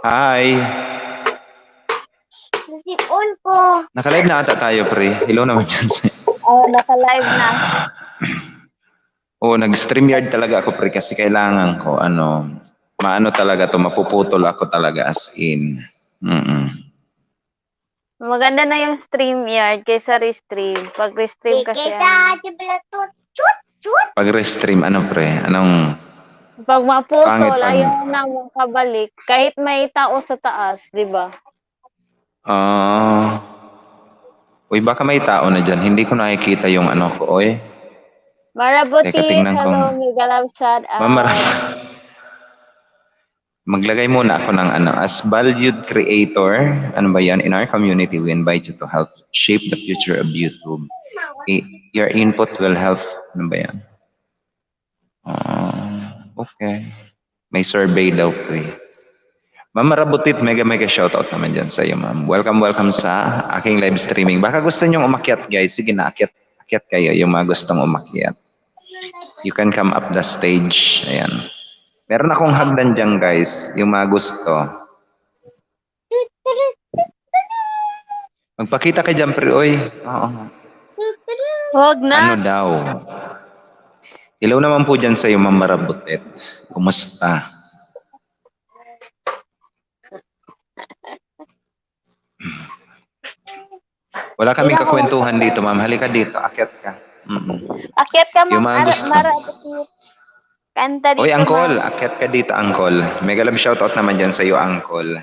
Hi! Nasipon ko. Naka-live na ata tayo, pre. Hello naman dyan sa... Oh, naka-live na. Oo, nag-StreamYard talaga ako, pre, kasi kailangan ko, maano talaga to, mapuputol ako talaga as in. Maganda na yung StreamYard kaysa Restream. Pag Restream kasi Pag restream, ano, pre? pag Pangit maputol, pag... ayaw na makabalik. Kahit may tao sa taas, di ba? Uy, baka may tao na dyan. Hindi ko nakikita yung ano ko, oy. Teka, Marabutit, tingnan ko. hello, mega love shout Mamara... out. Maglagay muna ako ng as valued creator, ano ba yan? In our community, we invite you to help shape the future of YouTube. Your input will help, ano ba yan? Okay. May survey daw, pre. Ma'am Marabutit, mega shoutout naman dyan sa iyo, ma'am. Welcome sa aking live streaming. Baka gusto nyo umakyat, guys. Sige na, akyat kayo, yung mga gustong umakyat. You can come up the stage. Ayan. Meron akong hagdan dyan, guys. Yung mga gusto. Magpakita kay dyan, pre. Oy. Oo. Huwag na. Ano daw? Hello naman po dyan sa iyo, Ma'am Marabutit. Kumusta? Wala kaming kakwentuhan dito, ma'am. Halika dito, akyat ka. Akyat ka, Yung ma'am. mga gusto. Marabutit. Kanta dito, Oy, Angkol, ma'am. akyat ka dito, Angkol. Mega love shoutout naman dyan sa iyo, Angkol.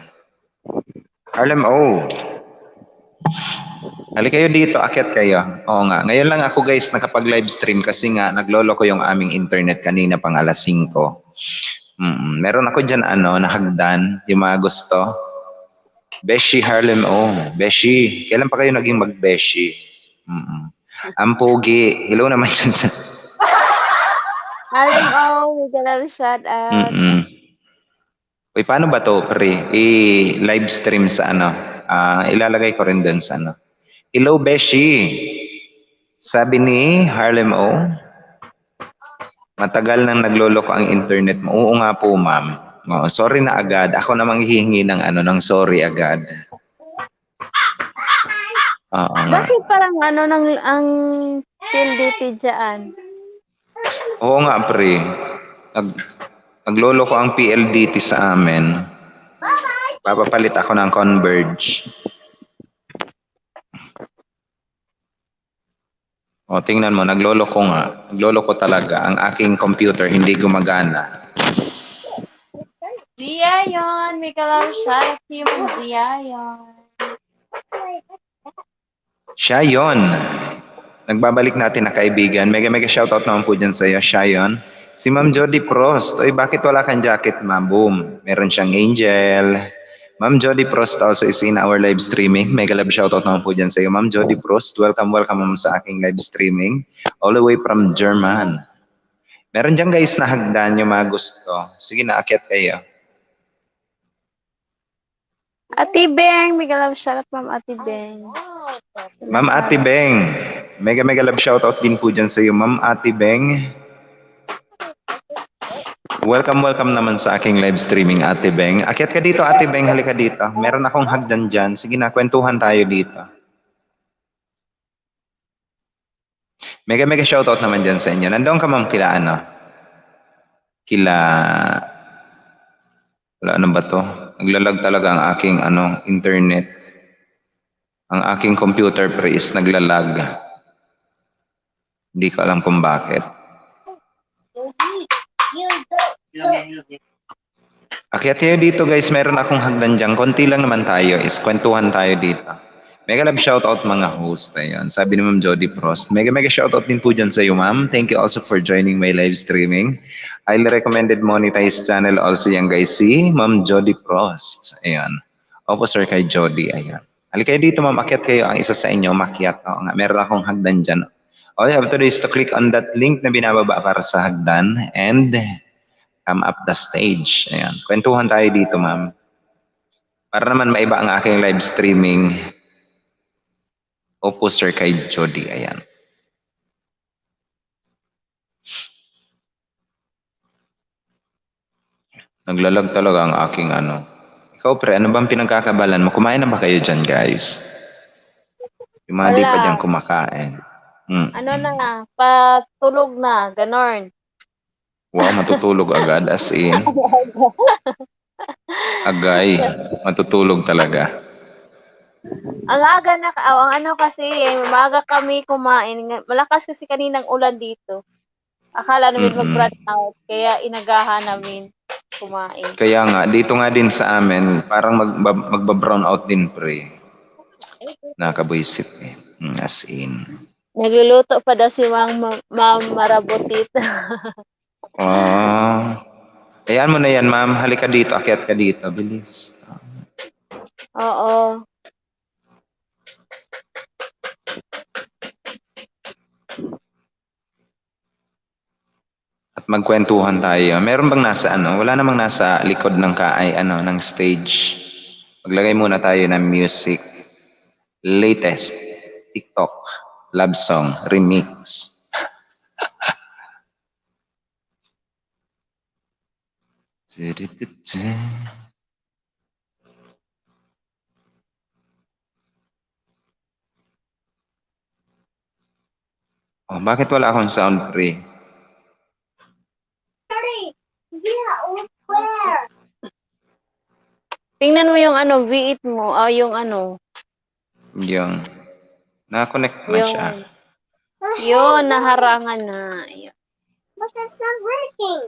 Harlem, oh. Halika kayo dito, akyat kayo. Oo nga. Ngayon lang ako, guys, nakapag-live stream kasi nga naglolo ko yung aming internet kanina pang alas 5. Meron ako dyan, nahagdan, yung mga gusto. Beshi Harlem, oh. Beshi. Kailan pa kayo naging mag-Beshi? Ang pogi. Hello naman dyan sa... Harlem, oh, mega love shout out. Uy, paano ba to, pre? I-live stream sa ilalagay ko rin dun sa Hello, Beshi. Sabi ni Harlem O, matagal nang nagloloko ang internet mo. Oo nga po, ma'am. Oh, sorry na agad. Ako namang hihingi ng ng sorry agad. Oo nga. Bakit parang ang PLDT dyan? Oo nga, pre. Nagloloko ang PLDT sa amin. Papapalit ako ng Converge. O, tingnan mo, nagloloko nga. Nagloloko talaga. Ang aking computer hindi gumagana. Diayon, mega love shout out to you, Diayon. Siya yon. Nagbabalik natin na kaibigan. Mega shoutout naman po dyan sa iyo, siya yon. Si Ma'am Jody Prost. Oy, bakit wala kang jacket, ma'am? Boom. Meron siyang angel. Ma'am Jody Prost also is in our live streaming. Mega love shoutout naman po dyan sa iyo, Ma'am Jody Prost. Welcome ma'am sa aking live streaming. All the way from German. Meron dyan, guys, na hagdan yung mga gusto. Sige na, akyat kayo. Ate Beng, mega love shout out, Ma'am Ate Beng. Ma'am Ate Beng. Mega love shoutout din po dyan sa iyo, Ma'am Ate Beng. Welcome naman sa aking live streaming, Ate Beng. Akyat ka dito, Ate Beng, halika dito. Meron akong hagdan dyan. Sige na, kwentuhan tayo dito. Mega shoutout naman dyan sa inyo. Nandoon ka, ma'am, kila wala, ano ba to? Naglalag talaga ang aking internet. Ang aking computer, pre, is naglalag. Hindi ko alam kung bakit. Akyat kayo dito, guys. Meron akong hagdan dyan. Konti lang naman tayo. Kwentuhan tayo dito. Mega love shoutout mga host. Ayan. Sabi ni Ma'am Jody Prost. Mega shoutout din po dyan sa iyo, ma'am. Thank you also for joining my live streaming. Highly recommended monetized channel also yan, guys. Si Ma'am Jody Prost. Ayan. Opo, sir, kay Jody. Ayan. Halika kayo dito, ma'am. Akyat kayo. Ang isa sa inyo, makyat. Oo nga. Meron akong hagdan dyan. All you have to do is to click on that link na binababa para sa hagdan and come up the stage. Ayan. Kwentuhan tayo dito, ma'am. Para naman maiba ang aking live streaming. Opo, sir, kay Jody. Ayan. Naglalag talaga ang aking Ikaw, pre, ano bang pinagkakabalan mo? Kumain na ba kayo dyan, guys? Yung mga di pa Wala. dyan kumakain. Ano na, patulog na, ganon. Wow, matutulog agad, as in. Agay, matutulog talaga. Ang aga na, ang ano kasi, umaga kami kumain. Malakas kasi kaninang ulan dito. Akala namin Mm-mm. mag-run out, kaya inagahan namin kumain. Kaya nga, dito nga din sa amin, parang magba-brown out din, pre. Nakabwisit eh. As in. Nagluluto pa daw si Ma'am Marabotita. Ayan mo na yan, ma'am. Halika dito, akyat ka dito. Bilis. Oo. At magkwentuhan tayo. Meron bang nasa ano? Wala namang nasa likod ng ng stage. Maglagay muna tayo ng music. Latest TikTok love song remix. Oh, bakit wala akong sound pre? Tingnan mo yung ano, V8 mo, yung ano, Yung na-connect man siya. yun, naharangan na. Ayun. But that's not working.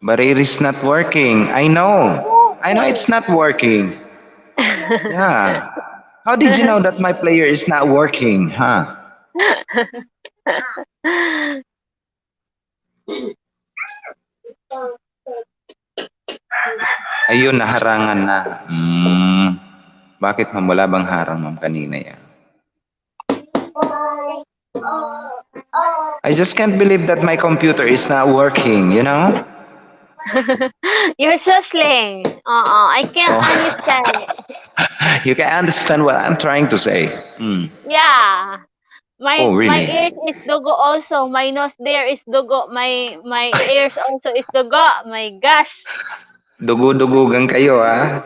But it is not working. I know. I know it's not working. Yeah. How did you know that my player is not working, huh? Ayun, naharangan na. Bakit ma'am? Wala bang harang ma'am kanina yan? I just can't believe that my computer is not working, you know? You're so slang. I can't understand. You can understand what I'm trying to say. Yeah. My Oh, really? my ears is dugo also. My nose there is dugo. My ears also is dugo. My gosh. Dugo-dugugan kayo, ah.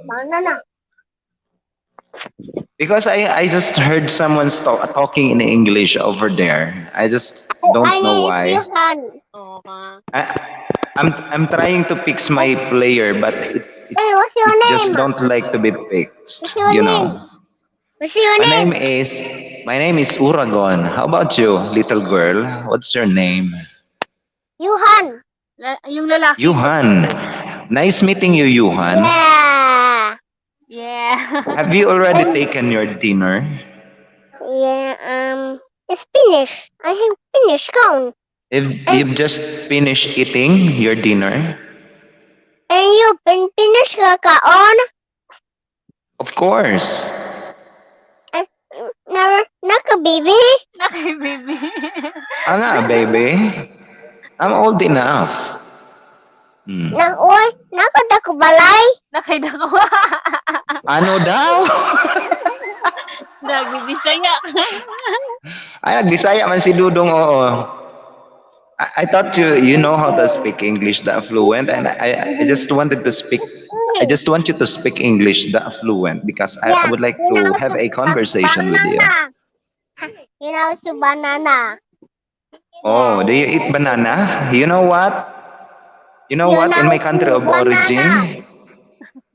Banana. Because I just heard someone talking in English over there. I just don't know why. Oh, I'm trying to fix my player, but it Hey, what's your just name? don't like to be fixed. What's your You name? know. What's your name? My name is Uragon. How about you, little girl? What's your name? Yuhan. yung lalaki. Yuhan. Nice meeting you, Yuhan. Yeah. Yeah. Have you already taken your dinner? Yeah. It's finished. I have finished. Count. If you've just finished eating your dinner? And you've been finished kakaon? Of course. Never, naka baby. Naki, baby. Nga, baby. I'm old enough. Oy, nakadako balay. Nakida ko. Ano daw? Nagbibisaya. Ay, nagbisaya man si Dudong, oo. I thought you know how to speak English that fluent, and I just wanted to speak. I just want you to speak English that fluent because I would like to have a conversation with you. You know, it's banana. Oh, do you eat banana? You know what? You know what? In my country of origin,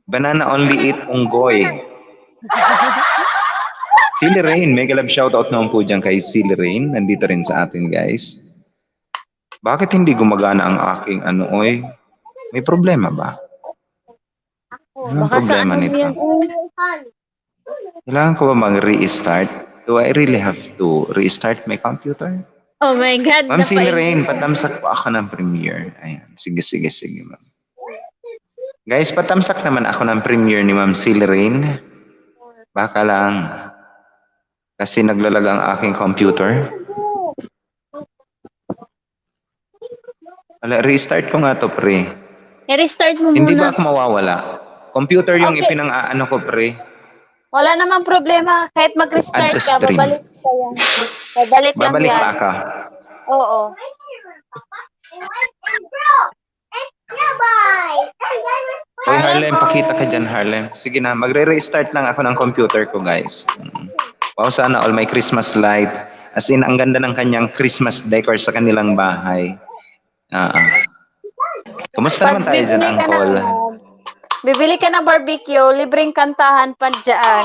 banana only eat unggoy. Silly Rain, mega love shoutout naman po dyan kay Silly Rain. Nandito rin sa atin, guys. Bakit hindi gumagana ang aking oy? May problema ba? Anong Baka sa problema ano nito? yan? Kailangan ko ba mag-restart? Do I really have to restart my computer? Oh my God. Ma'am Silly Rain, patamsak po ako ng premiere. Ayan, sige, ma'am. Guys, patamsak naman ako ng premiere ni Ma'am Silly Rain. Baka lang, kasi naglalag ang aking computer. Wala, restart ko nga to, pre. I-restart mo Hindi muna. ba ako mawawala? Computer yung Okay. ipinang-aano ko, pre. Wala namang problema. Kahit mag-restart Add to ka, stream. babalik ka yan. Babalik lang Babalik yan. pa ka. Oo. Hoy Harlem, pakita ka dyan Harlem. Sige na, magre-restart lang ako ng computer ko guys. Wow, sana all my Christmas light. As in, ang ganda ng kanyang Christmas decor sa kanilang bahay. Kumusta naman tayo dyan, Uncle? Bibili ka ng barbecue, libreng kantahan pa dyan.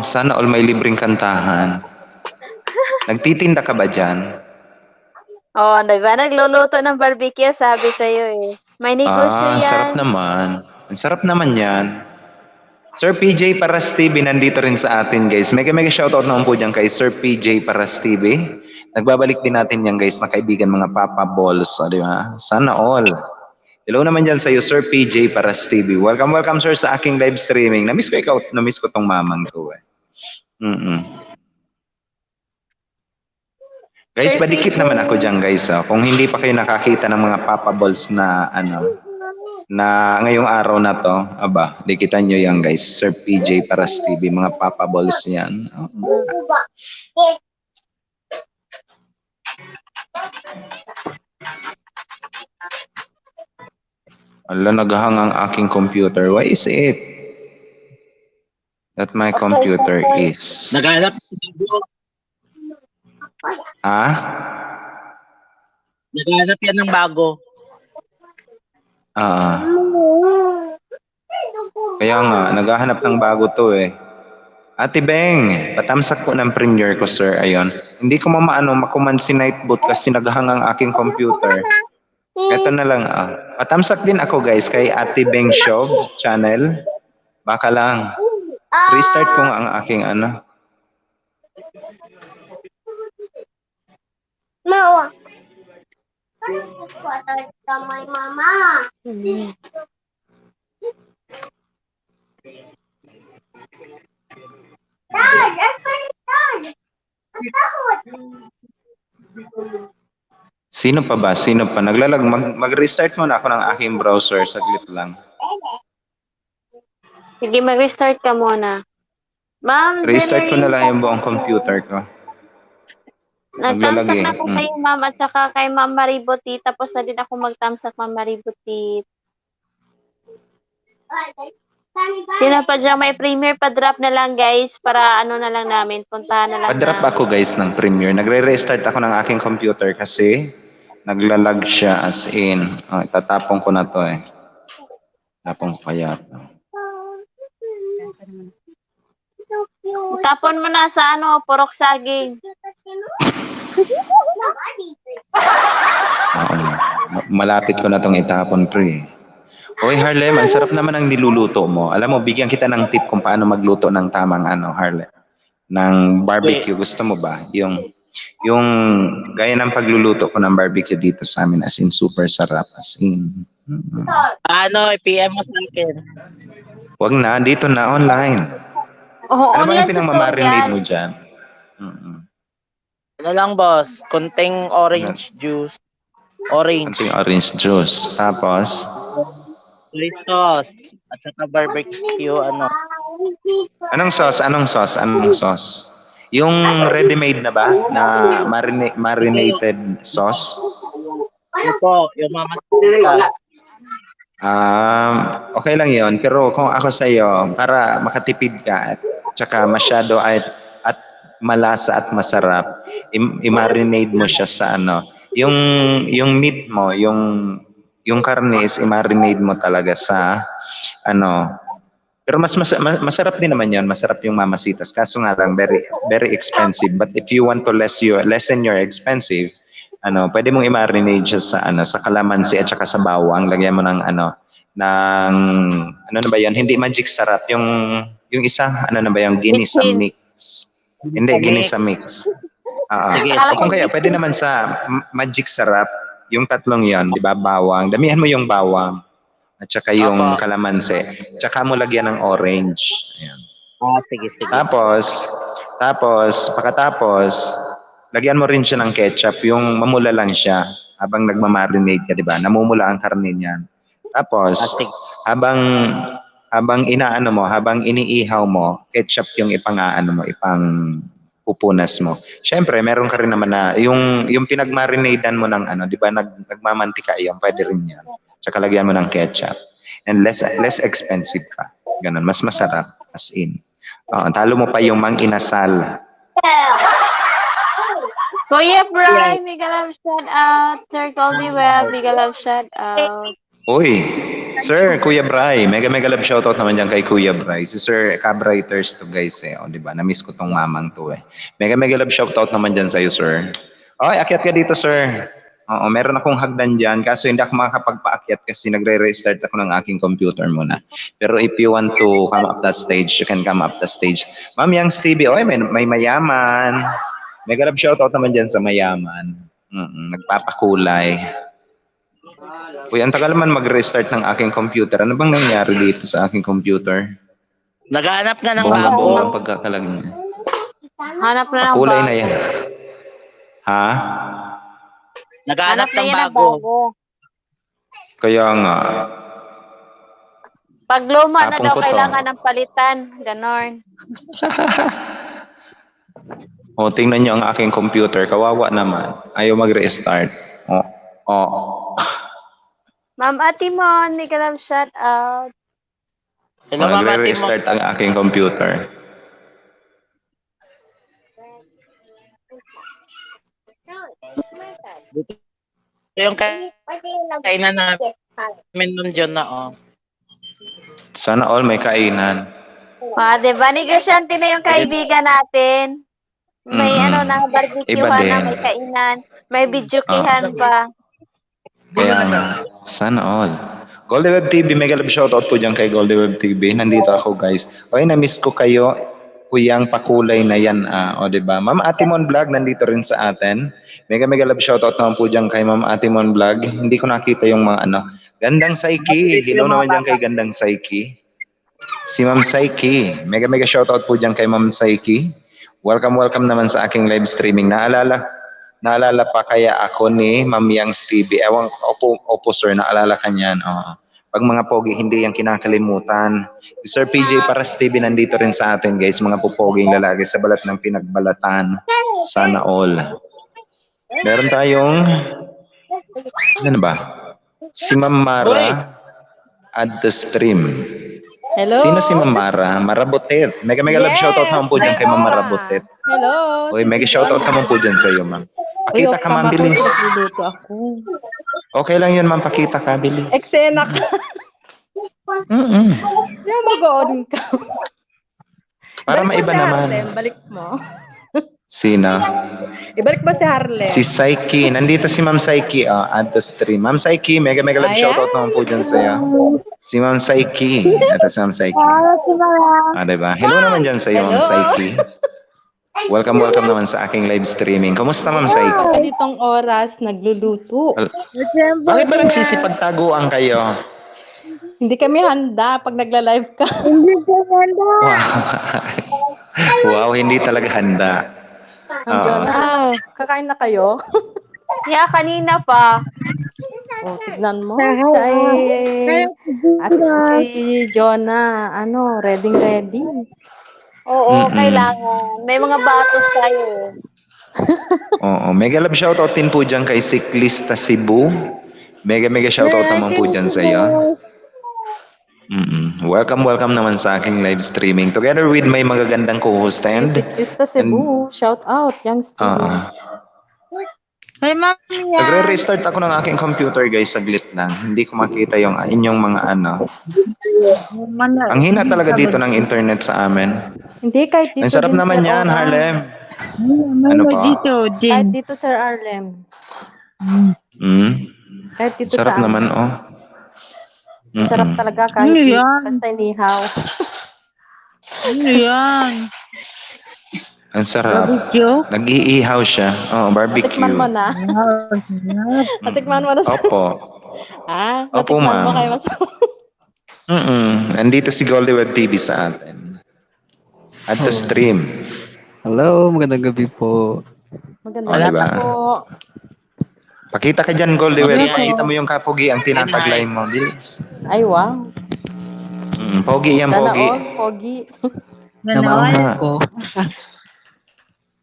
Sana all may libreng kantahan. Nagtitinda ka ba dyan? Oh, diba? Nagluluto ng barbecue, sabi sa'yo eh. May negosyo yan. Sarap naman. Ang sarap naman yan. Sir PJ Paras TV, nandito rin sa atin guys. Mega shoutout naman po dyan kay Sir PJ Paras TV. Nagbabalik din natin yan guys na kaibigan mga Papa Balls. O, di ba? Sana all. Hello naman dyan sa iyo, Sir PJ Paras TV. Welcome sir sa aking live streaming. Namiss ko tong mamang ko eh. Guys, padikit naman ako dyan guys. Kung hindi pa kayo nakakita ng mga Papa Balls na na ngayong araw na to, dikitan nyo yan guys. Sir PJ Paras TV, mga Papa Balls yan. Ala, naghahang ang aking computer. Why is it that my computer is... Naghanap. Naghanap yan ng bago. Kaya nga, naghahanap ng bago to eh. Ate Beng, patamsak ko ng premiere ko sir. Ayun. Hindi ko makuman si Nightbot kasi naghahang ang aking computer. Ito na lang. Patamsak din ako guys kay Ate Beng Show channel. Baka lang. Restart ko nga ang aking Mawa. Kamay mama. Dad, Dad. Takot. Sino pa ba? Mag-restart muna ako ng aking browser. Saglit lang. Sige, mag-restart ka muna. Ma'am, Restart ko na lang yung buong computer ko. Nagtamsak na ako kay ma'am at saka kay Ma'am Maribotit. Tapos na din ako magtamsak, Ma'am Maribotit. Sino pa dyan may premiere? Pa-drop na lang guys para na lang namin. Puntahan na lang Pa-drop ako guys ng premiere. Nagre-restart ako ng aking computer kasi naglalag siya as in. Itatapong ko na to eh. Tapong ko kaya to. Tapon mo na sa purok saging. Malapit ko na tong itapon pre. Hoy Harlem, ang sarap naman ang niluluto mo. Alam mo, bigyan kita ng tip kung paano magluto ng tamang Harlem. Ng barbecue. Gusto mo ba? Yung gaya ng pagluluto ko ng barbecue dito sa amin as in super sarap as in. PM mo sa akin. Wag na, dito na online. Ano ba yung pinang-marinate mo dyan? Ano lang boss, konting orange juice. Konting orange juice. Tapos? Soy sauce. At saka barbecue, Anong sauce? Yung ready-made na ba? Na marinated sauce? Ano po, yung mamasitas. Okay lang yon. Pero kung ako sa iyo, para makatipid ka at saka masyado at malasa at masarap, i-marinate mo siya sa yung meat mo, yung karne is i-marinate mo talaga sa pero mas masarap din naman yon. Masarap yung mamasitas. Kaso nga lang very very expensive. But if you want to lessen your expensive, pwede mong i-marinate siya sa kalamansi at saka sa bawang. Lagyan mo ng na ba yan? Hindi magic sarap. Yung isa, na ba yung ginisa mix? Hindi, ginisa mix. Kung kaya, pwede naman sa magic sarap, yung tatlong yon, di ba? Bawang. Damihan mo yung bawang at saka yung kalamansi. Tsaka mo lagyan ng orange. Ayan. Sige. Tapos, pagkatapos, lagyan mo rin siya ng ketchup, yung mamula lang siya habang nagmamarinate ka, di ba? Namumula ang karne niyan. Tapos, habang habang iniihaw mo, ketchup yung ipang pupunas mo. Syempre, meron ka rin naman na yung pinagmarinadan mo ng di ba nagmamantika yan, pwede rin yan. Tsaka lagyan mo ng ketchup. And less expensive pa. Ganun, mas masarap as in. Talo mo pa yung mang inasal. Kuya Bry, mega love shout out. Sir Goldie Web, mega love shout out. Uy, Sir, Kuya Bray, mega love shoutout naman dyan kay Kuya Bray. Si Sir Cabriters to guys eh, di ba? Na-miss ko tong mamang to eh. Mega love shoutout naman dyan sa'yo, Sir. Okay, akyat ka dito, Sir. Oo, meron akong hagdan dyan, kaso hindi ako makakapagpaakyat kasi nagre-restart ako ng aking computer muna. Pero if you want to come up that stage, you can come up the stage. Ma'am Yang Stevie, may mayaman. Mega love shoutout naman dyan sa mayaman. Nagpapakulay. Uy, ang tagal man mag-restart ng aking computer. Ano bang nangyari dito sa aking computer? Naghahanap nga ng Buong bago. ang pagkakalag niya. Hanap na ng Kulay bago. na yan. Ha? Naghahanap Hanap na ng yan ng bago. bago. Kaya nga. Pag luma na Tapong daw, ko to. kailangan ng palitan. Ganon. O, tingnan niyo ang aking computer. Kawawa naman. Ayaw mag-restart. Ma'am Atimon, mega love shout out. Hello, Mama Timon. Nagre-restart ang aking computer. Ito yung kainan namin nun dyan na, oh. Sana all may kainan. Diba? Negosyante na yung kaibigan natin. May Mm-mm. na, barbecue Iba na, din. may kainan, may videokihan pa. Kaya nga. Sana all. Goldie Web TV, mega love shoutout po dyan kay Goldie Web TV. Nandito ako guys. Okay, na-miss ko kayo. Kuyang pakulay na yan. Diba? Ma'am Atimon Vlog, nandito rin sa atin. Mega love shoutout naman po dyan kay Ma'am Atimon Vlog. Hindi ko nakita yung mga Gandang Psyche. Hello naman dyan kay Gandang Psyche. Si Ma'am Psyche. Mega shoutout po dyan kay Ma'am Psyche. Welcome naman sa aking live streaming. Naalala pa kaya ako ni Ma'am Yang Stevie. Ewan, opo sir, naalala ka niyan. Pag mga pogi, hindi yung kinakalimutan. Si Sir PJ para Stevie nandito rin sa atin guys. Mga pupoging lalaki sa balat ng pinagbalatan. Sana all. Meron tayong, ano ba? Si Ma'am Mara at the stream. Hello. Sino si Ma'am Mara? Marabutet. Mega love Yes, shoutout naman po dyan kay Ma'am Mara. Marabutet. Hello. Uy, mega shoutout naman po dyan sa iyo, Ma'am. Pakita ka, Ma'am, bilis. Nagluluto ako. Okay lang yun, Ma'am. Pakita ka, bilis. Eksena ka. Hindi mag-on ka. Para Balik maiba mo si naman. Harlem. Balik mo. Sino? Ibalik mo si Harlem. Si Psyche. Nandito si Ma'am Psyche at the stream. Ma'am Psyche, mega love Ayan. shoutout naman po dyan sa iyo. Si Ma'am Psyche. Ito si Ma'am Psyche. Diba? Hello naman dyan sa iyo, Ma'am Hello. Psyche. Welcome naman sa aking live streaming. Kumusta, Ma'am Psyche? Pag ganitong oras, nagluluto. Bakit ba nagsisipagtaguan kayo? Hindi kami handa pag nagla-live ka. Wow, hindi talaga handa. Andiyan na. Kakain na kayo? Yeah, kanina pa. Tignan mo. Si Jonah, ready. Oo, Mm-mm. kailangan. May mga batos tayo. Oo, mega love shoutout din po dyan kay Cyclista Cebu. Mega shoutout naman po dyan sa iyo. Welcome naman sa aking live streaming. Together with my magagandang co-host and Si Krista Cebu, shout out, Young Steve. Ay, mami yan. Nagre-restart ako ng aking computer guys, saglit lang. Hindi ko makita yung inyong mga Ang hina talaga dito ng internet sa amin. Hindi, kahit dito Ang sarap din, naman Sir yan, Oran. Harlem. Ano pa? Dito Kahit din. dito, Sir Harlem. Kahit dito Sarap sa naman, oh. Sarap talaga kahit Ano yan? basta inihaw. Ano yan? Ang sarap. Barbecue? Nag-iihaw siya. Oh, barbecue. Natikman mo na. Natikman mo na. Opo. Opo, Natikman mo ma'am. kayo masarap. Nandito si Goldie Web TV sa atin. At the stream. Hello, magandang gabi po. Maganda diba? po. Pakita ka dyan, Goldie Web. Masaya. Pakita mo yung kapogi ang tinataglay mo. Bilis. Ay, wow. Pogi yan, Sana pogi. all, pogi. Namamamas ko.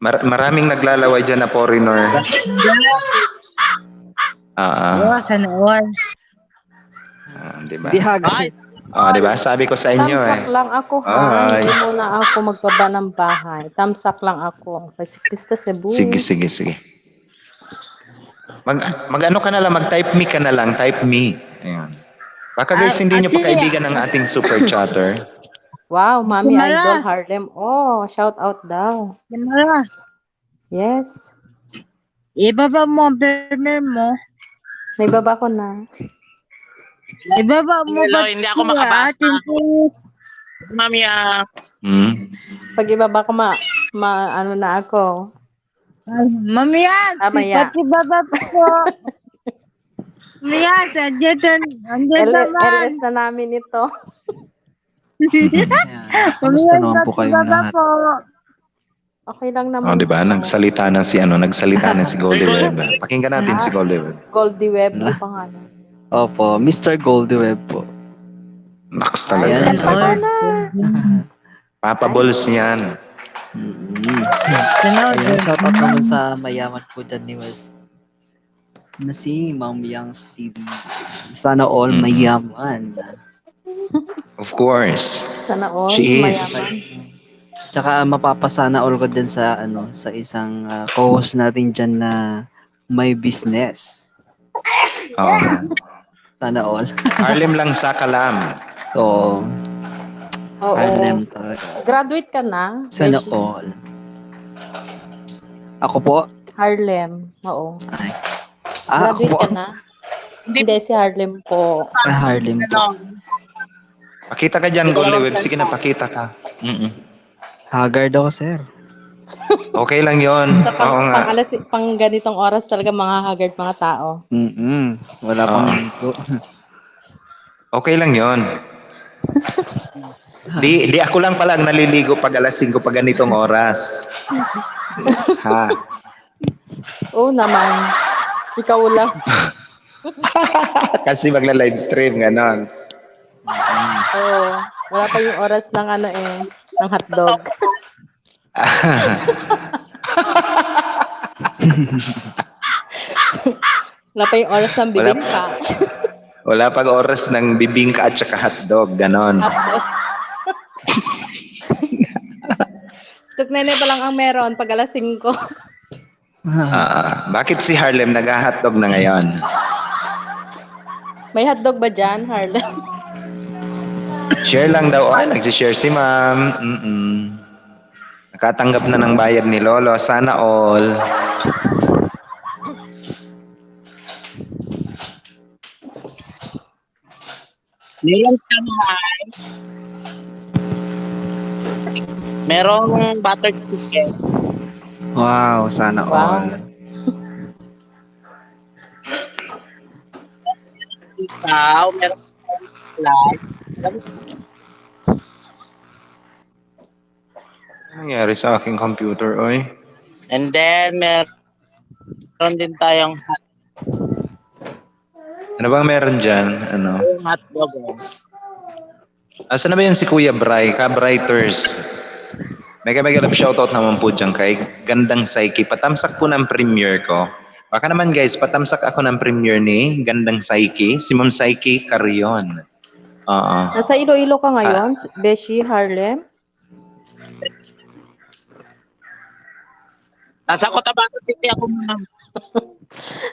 Maraming naglalaway dyan na foreigner. Sana all. di ba? Di haga. Ay, Di ba? Sabi ko sa inyo Tamsak lang ako ha. Ay. Hindi muna ako magbaba ng bahay. Tamsak lang ako. Kasi Krista Cebu. Sige. Mag-ano ka na lang, mag-type me ka na lang, type me. Ayan. Baka guys, hindi nyo pa kaibigan ng ating super chatter. Wow, Mami Mara. Idol Harlem. Oh, shout out daw. Mara, Yes. ibaba mo ang burner mo. Naibaba ko na. Ibaba mo Hello, ba hindi ako makabasa. Mami, Hmm? Pag ibaba ko ano na ako. Mamiyan, Mamaya. pati baba po. Mamiyan, andyan naman. LS na namin ito. Ayan. Kamusta naman po kayong baba lahat? po. Okay lang naman. Di ba? Nagsalita na si Goldie Web. Pakinggan natin si Goldie Web. Goldie Web Wala. yung pangalan. Opo, Mr. Goldie Web po. Naks Ayan. talaga. Papa Balls niyan. Ayan, shoutout naman sa mayaman po dyan ni Wes. Na si Ma'am Yang Steve. Sana all mayaman. Of course. Sana all She is. mayaman. Tsaka mapapasana all ko dyan sa sa isang co-host natin dyan na may business. Oo. Sana all. Harlem lang sa kalam. So, Oo. Harlem talaga. Graduate ka na? Sana Beshi? all. Ako po? Harlem. Oo. Ay. Ako Graduate po? ka na? Hindi, si Harlem po. Harlem po. Pakita ka dyan, Goldie Web. Sige na, pakita ka. Haggard ako, sir. Okay lang yon. Sa Oo nga. pang ganitong oras talaga mga haggard mga tao. Wala pang ligo. Okay lang yon. Di ako lang pala ang naliligo pag alas 5 pag ganitong oras. Ha? Oo naman. Ikaw lang. Kasi magla-live stream, ganon. Oo. Wala pa yung oras ng ng hotdog. Wala pa yung oras ng bibingka. Wala pag oras ng bibingka at saka hotdog, ganon. Hotdog. Tuknene pa lang ang meron pag alas 5. Bakit si Harlem nag-hotdog na ngayon? May hotdog ba dyan, Harlem? Share lang daw. Ay, nagsishare si ma'am. Nakatanggap na ng bayad ni Lolo. Sana all. meron siya mahal. Merong buttered chicken. Wow, sana Wow. all. Ikaw, meron live. Ano nangyari sa aking computer, oy? And then, meron din tayong Ano bang meron dyan? Ano? hotdog. Asa na ba yan si Kuya Bray? Ka-Brighters. Mega love shoutout naman po dyan kay Gandang Psyche. Patamsak po ng premiere ko. Baka naman guys, patamsak ako ng premiere ni Gandang Psyche. Si Ma'am Psyche Carion. Oo. Nasa Iloilo ka ngayon, Beshi, Harlem? Nasa Cotabato City ako, ma'am.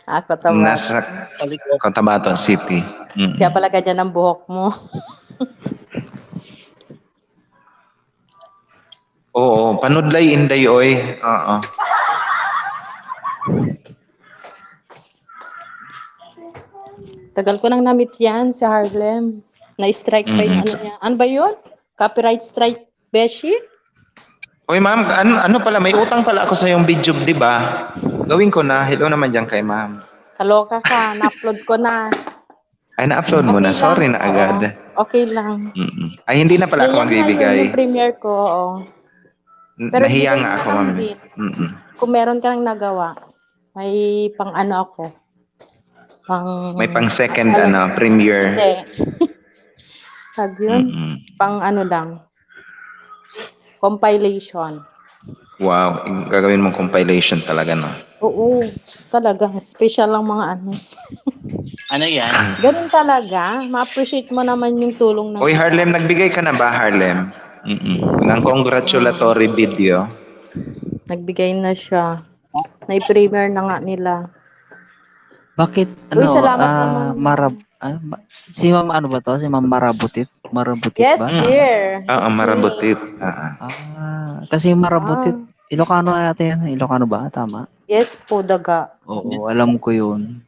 Ako tama. Nasa Cotabato City. Kaya pala ganyan ang buhok mo. Oo, panudlay inday oy. Oo. Tagal ko nang na-meet yan si Harlem. Na-strike pa yung ano niya. Ano ba yun? Copyright strike, Beshi? Oy ma'am, ano pala, may utang pala ako sa yung video, di ba? Gawin ko na. Hello naman dyan kay ma'am. Kaloka ka, na-upload ko na. Ay, na-upload mo na. Okay lang. Sorry na agad. Oo, okay lang. Ay, hindi na pala ako Ganyan nga yun, magbibigay. yung premiere ko, oo. Pero Nahiya bigay nga mo ako, lang ma'am. din. Kung meron ka nang nagawa, may pang ano ako. May pang second premiere. Hindi. Tag yun, pang ano lang. Compilation. Wow, gagawin mong compilation talaga, no? Oo, talaga. Special lang mga ano. Ano yan? Ganun talaga. Ma-appreciate mo naman yung tulong ng Uy, iba. Harlem, nagbigay ka na ba, Harlem? Ng congratulatory video. Nagbigay na siya. Na-premiere na nga nila. Bakit, Uy, salamat naman. Si Ma'am ano ba to? Si Ma'am Marabutit? Marabutit Yes, ba? dear. Oo, It's me. marabutit. Kasi Marabutit, Ah, Ilocano natin yan. Ilocano ba? Tama? yes po, daga. Oo, alam ko yun.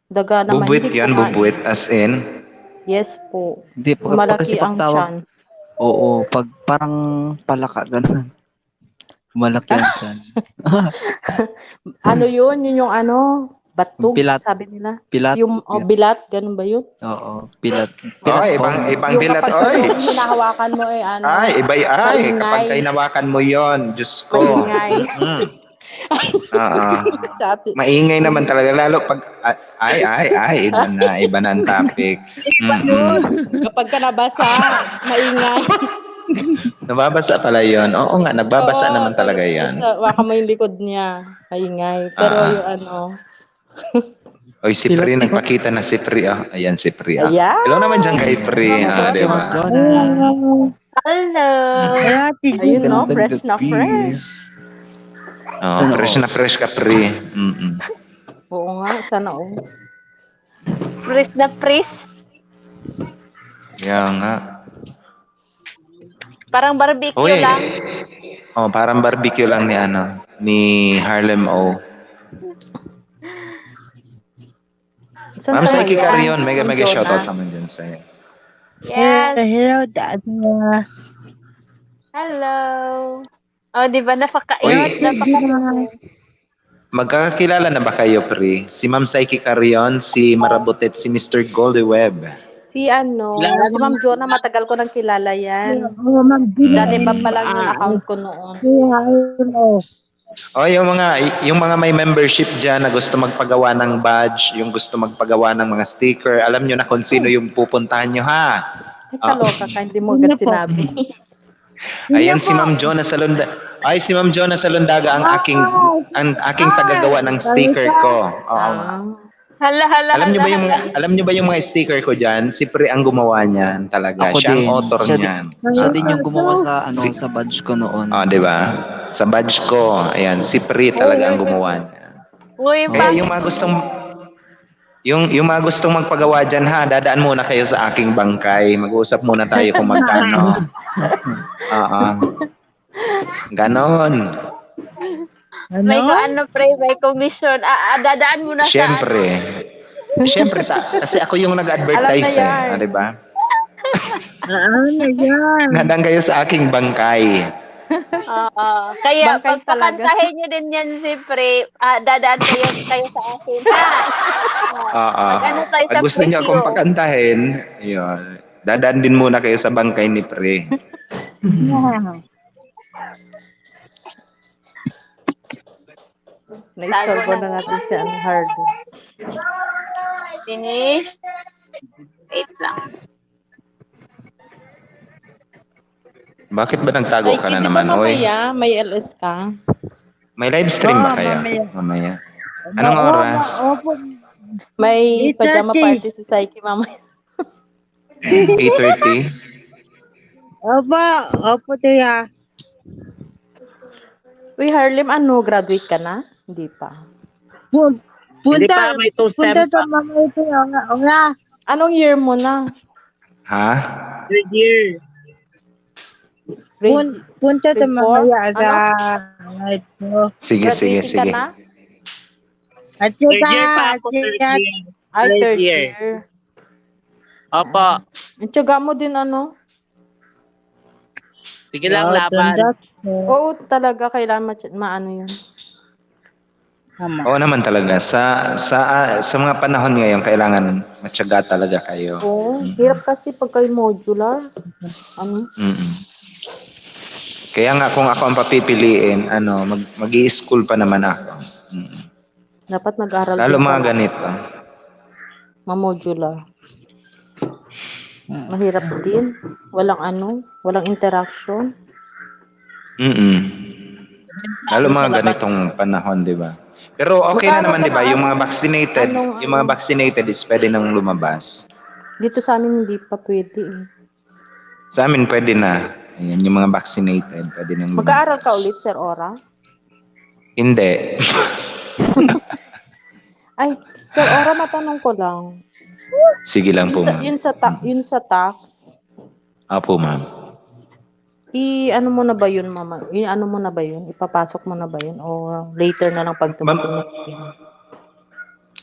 Daga naman. Bubuit Hindi yan, ko nga- bubuit. As in, Yes po. Hindi, kasi Malaki ang pagtawag, tiyan. oo, pag parang palaka, ganun. Malaki ang tiyan. Ano yun? Yun yung ano? Batug, Pilat. sabi nila. Pilat. Yung bilat, ganun ba yun? Oo, pilat. Oy, po. ibang Yung bilat, kapag oy. yung hinahawakan mo eh, ano? Ay, ibay, ay. Maingay. Kapag kayo nawakan mo yon, Diyos ko. Maingay. Oo. Sa atin. Maingay naman talaga. Lalo pag, iba na ang topic. Kapag ka nabasa, maingay. Nababasa pala yon. Oo nga, nagbabasa Oo, naman talaga yan. Baka mo yung likod niya, maingay. Pero yung ano, Oy, si Pri, nagpakita na si Pri. Ayan si Pri. Ayan. Hello naman dyan kay Pri. Di ba? Hello. ayun no, Gandang fresh na gabi. fresh. Oh, fresh na fresh ka, Pri. Oo nga, sana oh. Pris na pris. Kaya nga. Parang barbecue Uy. lang. Oh, parang barbecue lang ni Harlem O. Saan Ma'am ka Saiki yan? Carion, mega Ang mega Jonah. shoutout naman dyan sa'yo. Yes. Hello, Dad. Hello. Oh, di ba Uy. Magkakakilala na ba kayo, Pri? Si Ma'am Saiki Carion, si Marabutet, si Mr. Goldweb. Si ano, Kilala si Ma'am Jonah, matagal ko nang kilala yan. Oh, Ma'am. Dati pa lang yung account ko noon. Oh, yung mga may membership diyan na gusto magpagawa ng badge, yung gusto magpagawa ng mga sticker, alam nyo na kung sino yung pupuntahan nyo, ha? Ay, kaloka ka, hindi mo agad sinabi. Ayan si Ma'am Jonah Salunda. Ay, si Ma'am Jonah Salundaga ang aking tagagawa ng sticker ko. Oo. Ah, Hala. Alam niyo ba yung mga sticker ko diyan? Si Pri ang gumawa niyan talaga. Ako Siya ang din. author Siya niyan. Siya din yung gumawa sa badge ko noon. Oh, 'di ba? Sa badge ko, ayan, si Pri talaga ang gumawa niyan. Uy, Kaya yung mga gustong magpagawa diyan, ha, dadaan muna kayo sa aking bangkay. Mag-uusap muna tayo kung magkano. Oo. Ganon. may may commission. Dadaan mo na Siyempre. Siyempre, kasi ako yung nag-advertise Alam na yan. di ba? Ano yan? Nadang kayo sa aking bangkay. Kaya Bangkay talaga. pagpakantahin nyo din yan siyempre, dadaan kayo sa akin. Oo. Mag-ano tayo sa Pag gusto niyo akong presyo. pakantahin, yun. Dadaan din muna kayo sa bangkay ni Pre. na-istorbo na natin si ano, hard. Finish. Wait lang. Bakit ba nagtago ka na Saiki, di ba naman, oy? mamaya, may LS ka? May live stream ba Oo, kaya? mamaya. Mamaya. Anong oras? Opo. May 8:30. pajama party si Saiki mamaya. 8:30? Opo, tiya. Uy, Harlem, ano, graduate ka na? Hindi pa. Hindi pa, may 2 Punta STEM sa pa. mga ito. Nga. Anong year mo na? Ha? 3rd year. Grade, Punta sa grade four? mamaya sa ito. Sige, sige, graduating ka sige. na? At 3rd year pa ako, 3rd year. Ay, Third third year. year. Opo. Ang tiyaga mo din, ano? Sige lang, laban. Oo, talaga, kailangan maano yun. Oo naman talaga. Sa mga panahon ngayon, kailangan matyaga talaga kayo. Oo, hirap kasi pagka modular. Ano? Mm-mm. Kaya nga kung ako ang papipiliin, mag-i-school pa naman ako. Mm. Dapat nag-aral Lalo din mga ka. ganito. Ma-modular. Mahirap din. Walang interaction. Mm-mm. Lalo mga ganitong panahon, di ba? Pero okay na Mag-aaral naman, ka di ba? na, Yung mga vaccinated, anong- yung mga vaccinated is pwede nang lumabas. Dito sa amin hindi pa pwede eh. Sa amin pwede na. Ayan, yung mga vaccinated, pwede nang lumabas. Mag-aaral ka ulit, Sir Ora? Hindi. Ay, Sir Ora, matanong ko lang. Sige lang po, ma'am. Yun sa tax, Apo, ma'am. ano mo na ba yun, mama? Ano mo na ba yun? Ipapasok mo na ba yun? O later na lang pag dumating na yun?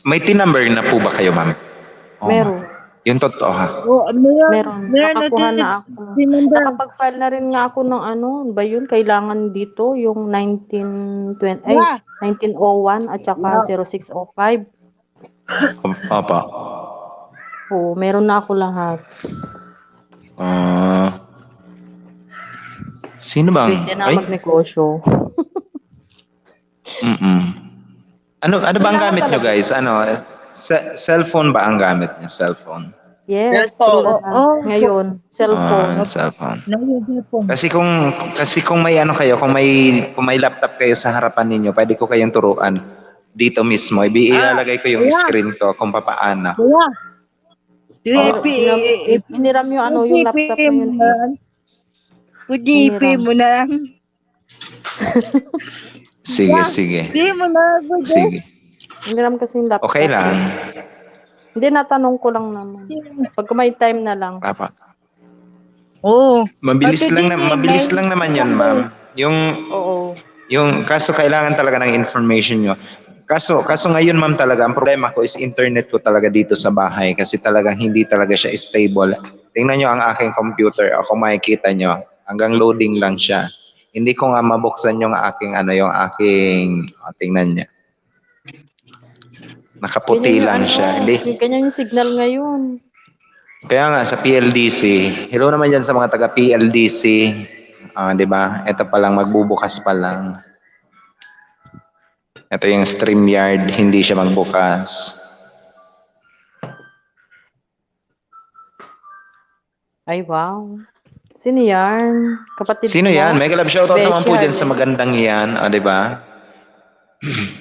May T-number na po ba kayo, ma'am? Oo, Meron. ma'am. Yung totoo, ha? Oh, Meron. Meron Nakakuha din. na ako. Remember? Nakapag-file na rin nga ako ng ano, ba yun? Kailangan dito, yung 1901 at saka 0605. Opo. Oo, meron na ako lahat. Sino bang? Pwede na magnegosyo. Ano ba ang Kailangan gamit nyo, talaga. guys? Cellphone ba ang gamit nyo? Cellphone. Yes, Cellphone. true na. Ngayon, cellphone. Cellphone. Cellphone. Kasi kung may ano kayo, kung may laptop kayo sa harapan ninyo, pwede ko kayong turuan dito mismo. Ilalagay ko yung screen ko kung papaano. Kuya, Iniram yung ano, yung laptop na yun. Pwede mo na. Sige. Di mo na. Sige. Iniram kasi yung laptop. Okay lang. Hindi, natanong ko lang naman. Pag may time na lang. Papa. Oo. Mabilis Pati lang din mabilis lang naman 'yon, ma'am. Oo. Yung kaso kailangan talaga ng information nyo. Kaso ngayon, ma'am, talaga ang problema ko is internet ko talaga dito sa bahay kasi talagang hindi talaga siya stable. Tingnan nyo ang aking computer, kung makikita nyo, hanggang loading lang siya. Hindi ko nga mabuksan yung aking tingnan niya. Nakaputi lang siya. Hindi. Ganyan yung signal ngayon. Kaya nga sa PLDC, hello naman dyan sa mga taga PLDC, di ba? Ito pa lang, magbubukas pa lang. Ito yung StreamYard, hindi siya magbukas. Ay, wow. Sino yan? Kapatid Sino mo? yan? Mega love shoutout naman po Beshi dyan sa Harlem. magandang yan, di ba?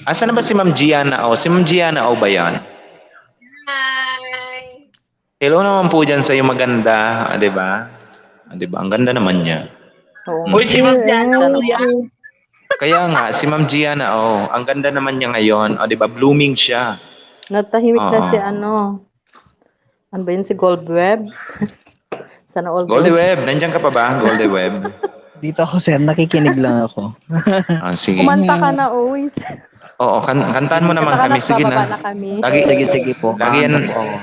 Asa na ba si Ma'am Gianna O? Si Ma'am Gianna O ba yan? Hi! Hello naman po dyan sa iyo maganda, di ba? Di ba? Ang ganda naman niya. Oo. Uy, si Ma'am Jana, kuya. Kaya nga, si Ma'am Gianna O, ang ganda naman niya ngayon. Di ba? Blooming siya. Natahimik na Oo. si ano. Ano ba yun? Si Goldweb? Sana all Goldie Web, nandiyan ka pa ba? Goldie Web. Dito ako, sir. Nakikinig lang ako. Sige. Kumanta ka na always. Oo, kantahan mo naman kami. Sige Bababa na. na kami. Sige po. Lagi yan, Kakanta po ako.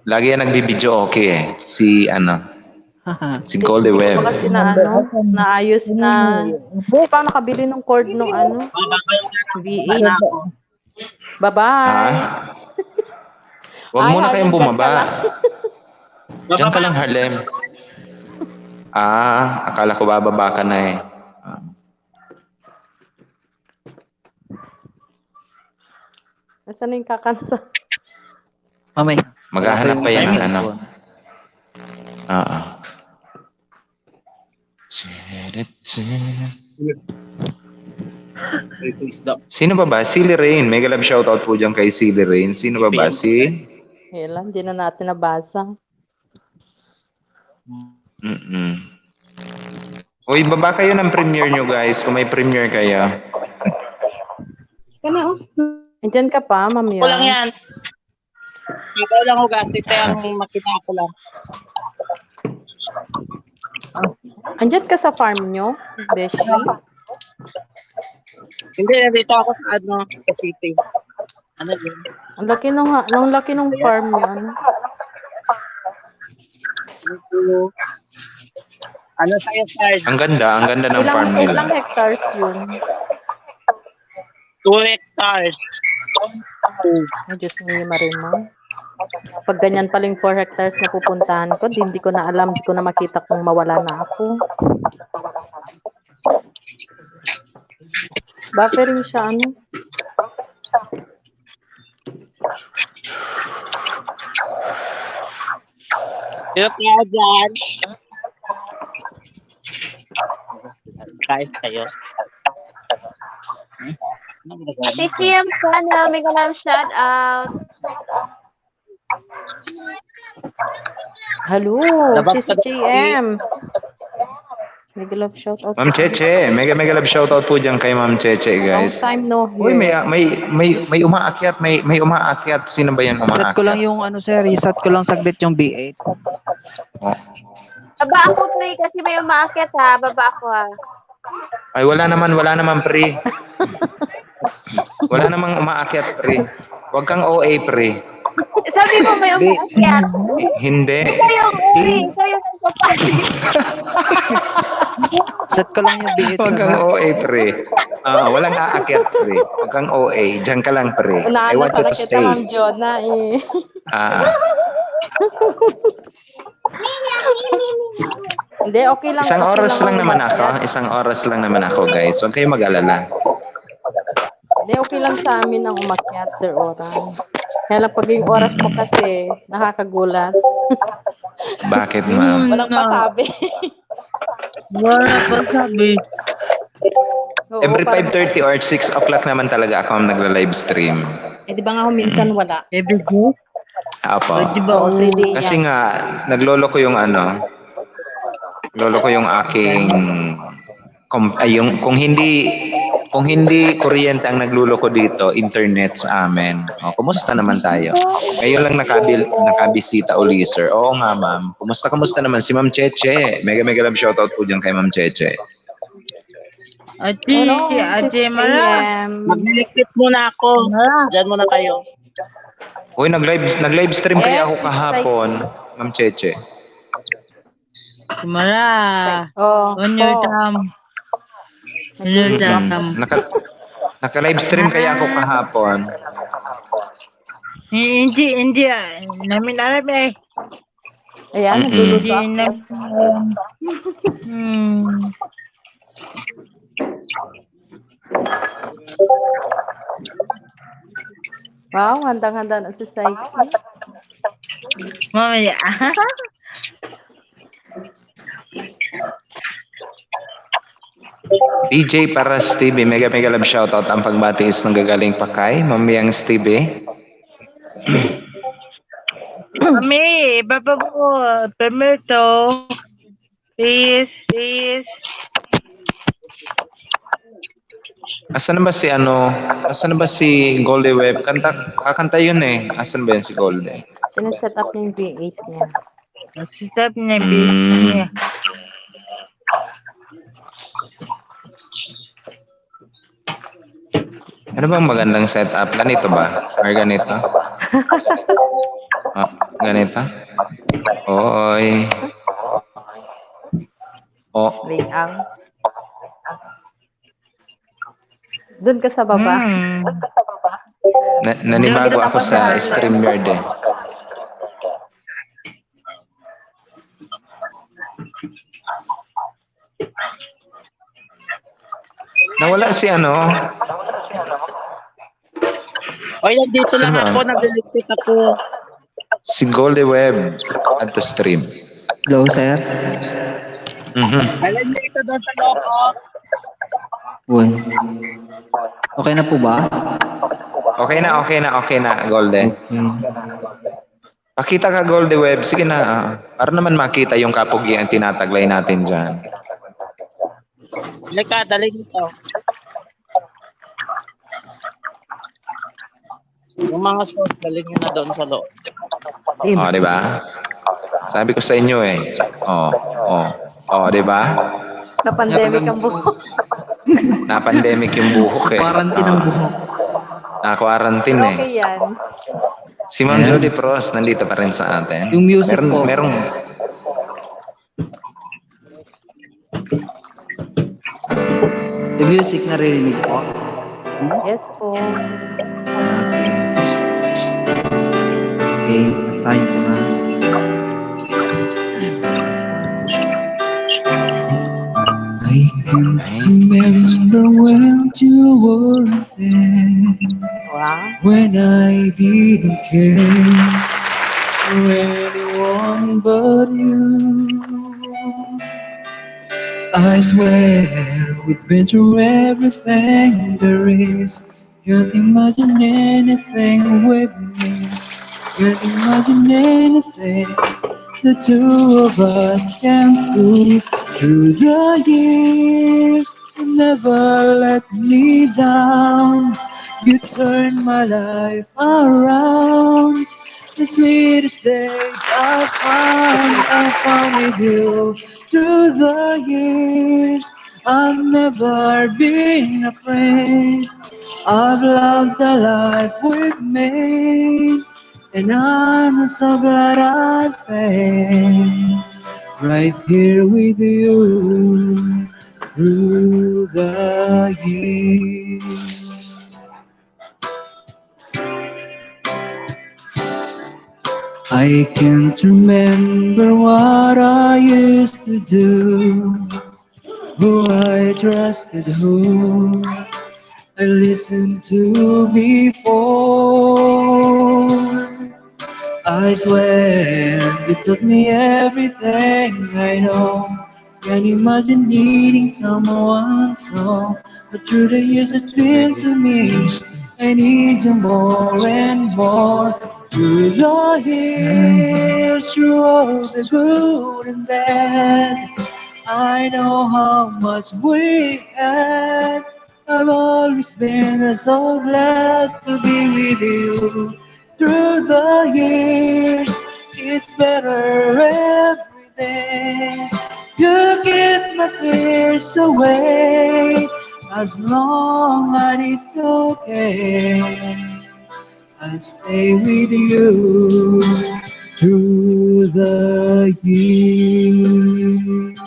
lagi yan nagbibideo okay eh. Si Goldie Web. Baka kasi na ano, naayos na. Hindi pa ako nakabili ng cord nung ano. V8. Bye-bye. Huwag Ay, muna kayong Harlem, bumaba. ganda Diyan ka lang, Harlem. Akala ko bababa ka na eh. Nasaan na yung kakanta? Mamay. Maghahanap pa yan ng ano. Cellphone. Sino ba? Silly Rain. Mega love shoutout po dyan kay Silly Rain. Sino ba? Yan, hindi na natin nabasa. Uy, baba kayo ng premiere nyo, guys. Kung may premiere kayo. Andiyan ka pa, Ma'am Ako lang yan. Yas. Ikaw lang hugas. Ito yung makita ko lang. Andiyan ka sa farm nyo, Beshi? Hindi, nandito ako sa sa city. Ano yun? Ang laki ng farm nyo. Ano sa'yo, Sard? Ang ganda ng farm Ilang nila. hectares yun? 2 hectares. Ay, Diyos mo yung marima. Pag ganyan paling 4 hectares na pupuntahan ko, hindi ko na alam, hindi ko na makita kung mawala na ako. Buffering siya, ano? Dito kaya dyan. Kahit kayo. Ate Siam, sana may galang shout out. Hello, Dapat si JM. Mega love shout out. Ma'am Cheche, mega love shoutout po dyan kay Ma'am Cheche, Long guys. time no Uy, hear. may umaakyat, may umaakyat. Sino ba yan Set ko lang umaakyat? yung ano sir, reset ko lang saglit yung B8. Oh. Baba ako, pre, kasi may umaakyat ha. Baba ako ha. Ay, wala naman, pre. Wala namang umaakyat, pre. Huwag kang OA, pre. Sabi mo may umaakyat. Hindi. Ikaw yung uri. Ikaw yung nagpapalit. Set ko lang yung B8 Huwag sir. kang ha? OA, pre. Walang aakyat, pre. Huwag kang OA. Diyan ka lang, pre. I Unahan na want you para to kita, stay. Ma'am Jonah eh. Ah, Hindi, okay lang. isang okay oras lang naman umakyat. ako. Isang oras lang naman ako, guys. Huwag kayong mag-alala. Hindi, okay lang sa amin ang umakyat, Sir Oran. Kaya lang pag yung oras mo kasi, nakakagulat. Bakit, ma'am? Walang pasabi. Wala pa sabi. Oo, Every parang- 5:30 or 6 o'clock naman talaga ako ang nagla-live stream. Eh, di ba nga ako minsan wala? Every day? Apo. Di ba? Oo, 3 day Kasi yan. nga, naglolo ko yung aking, yung, kung hindi kuryente ang naglulo ko dito, internet sa amin. O, kumusta naman tayo? Ngayon lang nakabisita uli, sir. Oo nga, ma'am. Kumusta naman si Ma'am Cheche? Mega love shoutout po dyan kay Ma'am Cheche. Ate, Hello, ate Sis Mara. JM. Mag-electrip muna ako. Mara. Diyan muna kayo. Uy, nag-live stream kaya ako Yes, kahapon, Ma'am Cheche. Mara. Oh, On your oh. thumb. On your thumb. Naka-live stream kaya ako kahapon. Hindi. Namin alam eh. Ayan, Mm-mm. nagluluto Hindi ako. na. Wow, handang-handa na si Saiki. Mamaya. DJ para Stevie, mega love shoutout. Ang pagbati is nanggagaling pa kay Mamiyang Stevie. Mami, baba ko. Permito. Please. Asan na ba si Goldie Web? Kakanta yun eh. Asan ba yun si Goldie? Sineset up niya yung V8 niya. Stop na, Mm. baby. Ano bang magandang setup? Ganito ba? Or ganito? Ganito? Oy. Oh, Layout. Doon ka sa baba. nanibago ako sa StreamYard eh. Nawala si Oy, nandito lang Sino? ako. Nag-electrip ako. si Goldie Web at the stream. Hello sir. Alam niyo ito doon sa loko. Uy. Okay na po ba? Okay na, Goldie. Okay. Pakita ka, Goldie Web. Sige na. Para naman makita yung kapugian tinataglay natin dyan. Halika, dali nito. Yung mga sauce, dali nyo na doon sa loob. Oh, di ba? Sabi ko sa inyo eh. Oh, di ba? Na-pandemic ang buhok. Na-pandemic yung buhok eh. Quarantine ang buhok. Na-quarantine Pero eh. okay yan. Si Ma'am Jody Prost nandito pa rin sa atin. Yung music po. Merong Yung music naririnig po. Yes po. Okay, tayo ko na. I can remember when you were there, Wow. when I didn't care for anyone but you. I swear we've been through everything there is, Can't imagine anything with me. Can't imagine anything the two of us can do. Through the years, you never let me down. You turned my life around. The sweetest days I found with you. Through the years, I've never been afraid. I've loved the life we've made, and I'm so glad I'll stay right here with you through the years. I can't remember what I used to do, who I trusted, who I listened to before. I swear you taught me everything I know. Can't imagine needing someone so, but through the years it's been to me, I need you more and more. Through the years, through all the good and bad, I know how much we had. I've always been so glad to be with you. Through the years, it's better every day. You kiss my tears away, as long as it's okay. I'll stay with you through the years.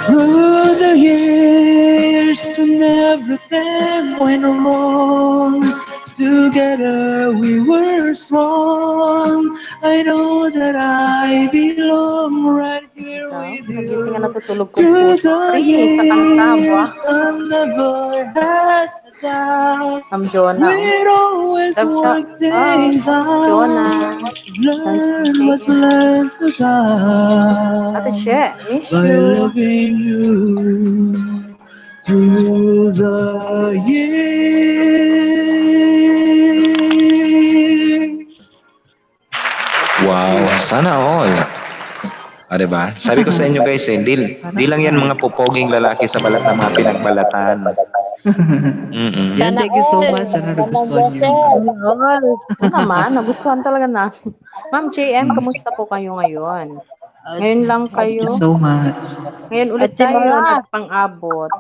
Through the years when everything went wrong, together we were strong. I know that I belong right here with Nagising you. na natutulog kong Through puso. the Pri, sa kanta mo. years I never had a doubt. Ma'am Jonah. We'd always Love siya. work things Sis out. Jonah. Learn what's life's Ate about Che, miss by you. loving you through the years. Wow, sana all. Diba? Sabi ko sa inyo guys, di lang yan mga pupoging lalaki sa balat ng mga pinagbalatan. Mm-mm. Yan, thank you so much. Sana nagustuhan niyo. Oo naman, nagustuhan talaga na. Ma'am JM, kamusta po kayo ngayon? Ngayon lang Thank kayo. you so much. Ngayon ulit Ate tayo Mara. nagpang-abot.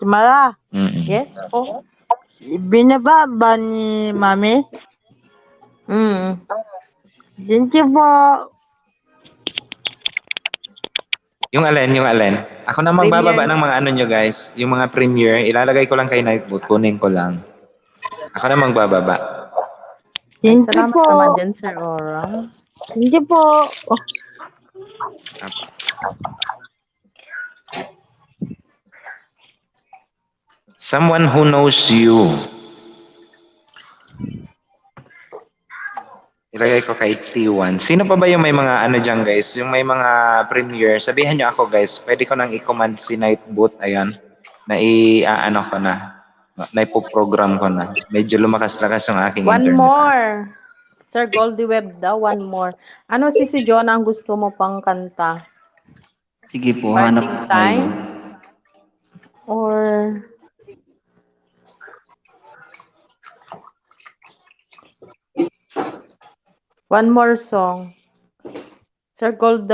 Mara, Mm-mm. Yes po. binaba ba ni Mami? Mm. Thank you po. Yung alin. Ako na magbababa ng mga ano nyo guys. Yung mga premiere, ilalagay ko lang kay Nightboot, kunin ko lang. Ako na magbababa. Ay, Thank you salamat po. naman dyan, Sir Aura. Thank you po. Someone who knows you. Ilagay ko kay T1. Sino pa ba yung may mga ano dyan guys? Yung may mga premiere. Sabihan nyo ako guys. Pwede ko nang i-command si Nightboot. Ayan. Na i-ano ko na. Na ipoprogram ko na. Medyo lumakas-lakas yung aking One internet. more. Sir Goldie Web daw, one more. Ano si Jonah ang gusto mo pang kanta? Sige po, Parting hanap po time? tayo. Or one more song. Sir Gold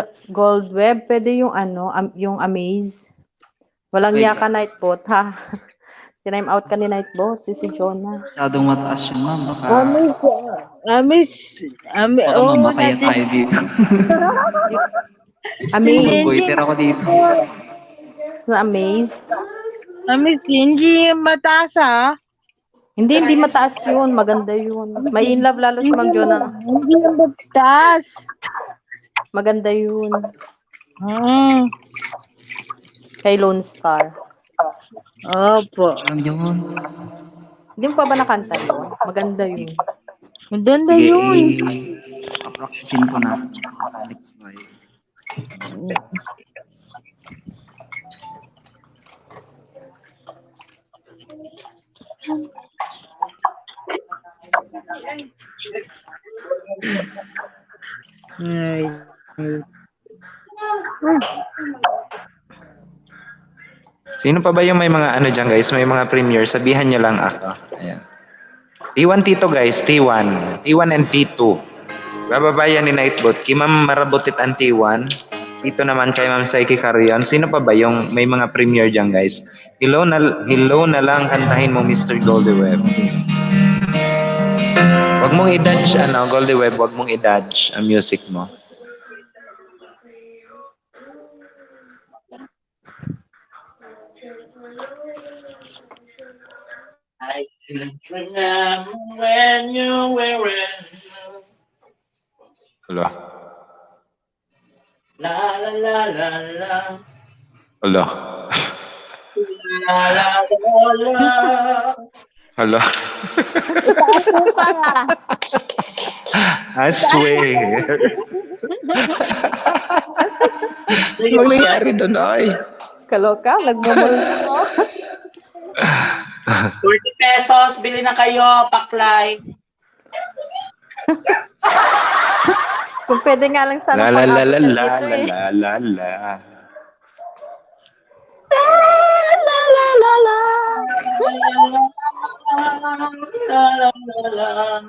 Web, pwede yung ano, yung Amaze. Walang Ay. yaka Nightbot, ha? Tinime out ka ni Nightbot, si Jonah. Masyadong mataas yun, ma'am. Baka mamatay tayo dito. Amaze. Goiter ako dito. Na Amaze. Mami, hindi mataas ah. Hindi mataas yun. Maganda yun. May in love lalo si Ma'am Jonah. Hindi mataas. Maganda yun. Kay Lone Star. Opo. Alam yun. Hindi mo pa ba nakanta yun? Maganda yun. Maganda Sige, yun. papracticein ko na. Next time. Ay. Sino pa ba yung may mga ano dyan guys? May mga premiere. Sabihan nyo lang ako. Ayan. T1 T2 guys. T1. T1 and T2. Bababayan ni Nightbot. Kay Ma'am Marabutit ang T1. Dito naman kay Ma'am Psyche Carrion. Sino pa ba yung may mga premiere dyan guys? Hello na lang kantahin mo Mr. Goldie Web. Wag mong i-dodge Goldie Web. Wag mong i-dodge ang music mo. I can remember when you were in Hello. la la la la la Hello. la la la la. Hello. Asupa nga. I swear. Anong nangyari doon ay? Kaloka, nagmumulto. 40 pesos, bili na kayo, paklay. Kung pwede nga lang sana La la la la pang-abutan la dito eh. la la la. La la la la. La la la la. La la la la.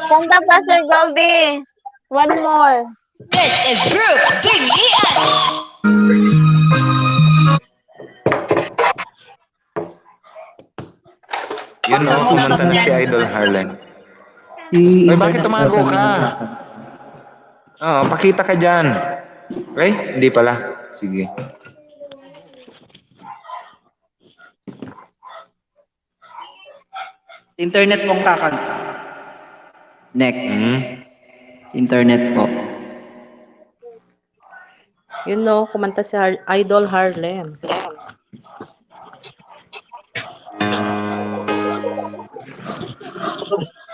Kanta pa, Sir Goldie. One more. Yun o, kumanta na si Idol Harlan. Si Ay, bakit internet tumago daw ka? Oo, pakita ka dyan. Okay? Hindi pala. Sige. Internet pong kakanta. Next. Hmm? Internet po. Yun no, kumanta si Idol Harlem.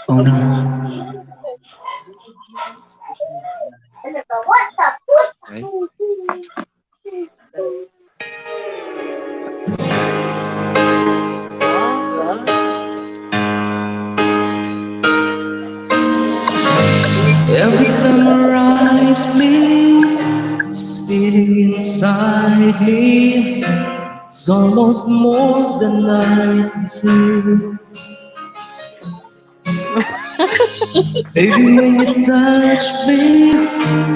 Oh no. Okay. Every time her eyes meet, it's beating inside me. It's almost more than I can do. Baby, when you touch me,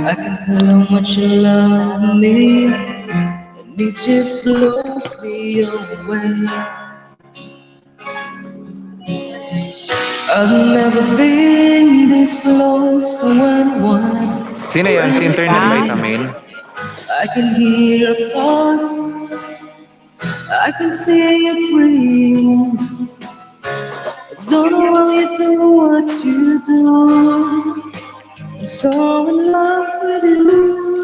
I can feel how much you love me, and it just blows me away. I've never been this close to anyone. Sino yan? Si Internet Vitamin? I can hear your thoughts, I can see your dreams. Don't know how you do what you do. I'm so in love with you.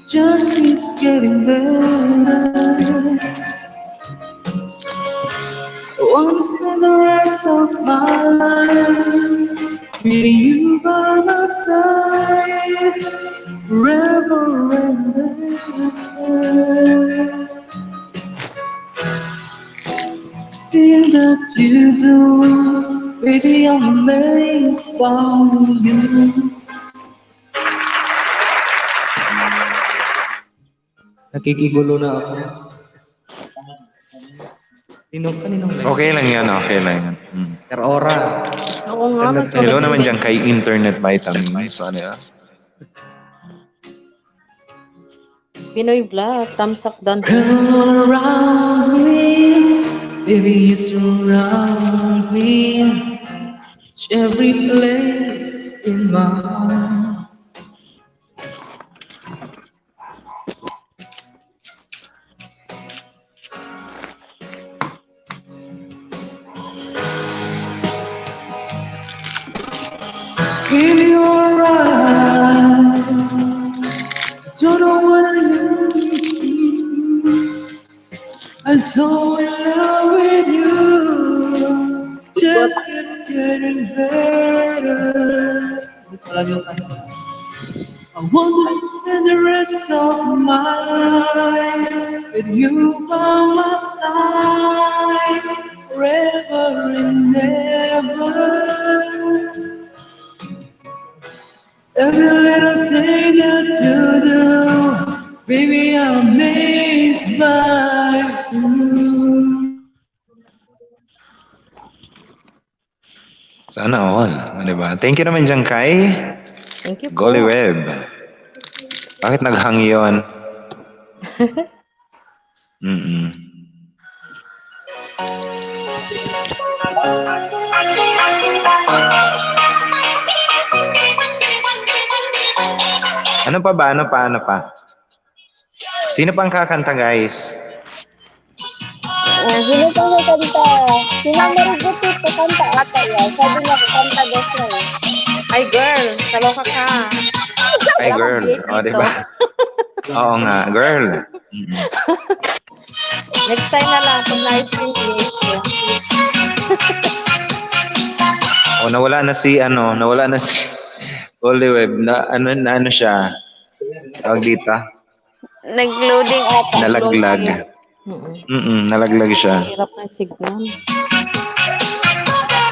Just keeps getting better. I wanna spend the rest of my life with you by my side, forever and ever. Thing that you do, baby, I'm amazed by you. Nakikigulo na ako. Ninong Okay lang yan, okay lang yan. Hmm. Aura. Oo nga, mas Hello maganda naman yun. dyan kay Internet Vitamin. So, ano yan? Pinoy Vlog, thumbs up dan. Come around me, baby, you surround me. It's every place in my heart. In your eyes, don't know what I need. I'm so in love with you. Just keep getting better. I want this spend the rest of my life with you by my side, forever and ever. Every little thing that you do, baby, I'm amazed by you. Sana all. Diba? Thank you naman dyan kay Thank you po. Golly Web. Bakit naghang yun? Mm-mm. Ano pa ba? Ano pa? Sino pang kakanta, guys? Sino pa sa kanta? Sino Marigit ito kanta ata yan? Sabi niya kanta guys na eh. Ay, girl. Kaloka ka. Ay, girl. O, diba? Oo nga, girl. Mm-mm. Next time na lang. Pag nice thing O, nawala na si Golly Web. Na ano siya? Tawag dito? Nag-loading ata. Nalaglag. Nalaglag siya. Hirap na signal.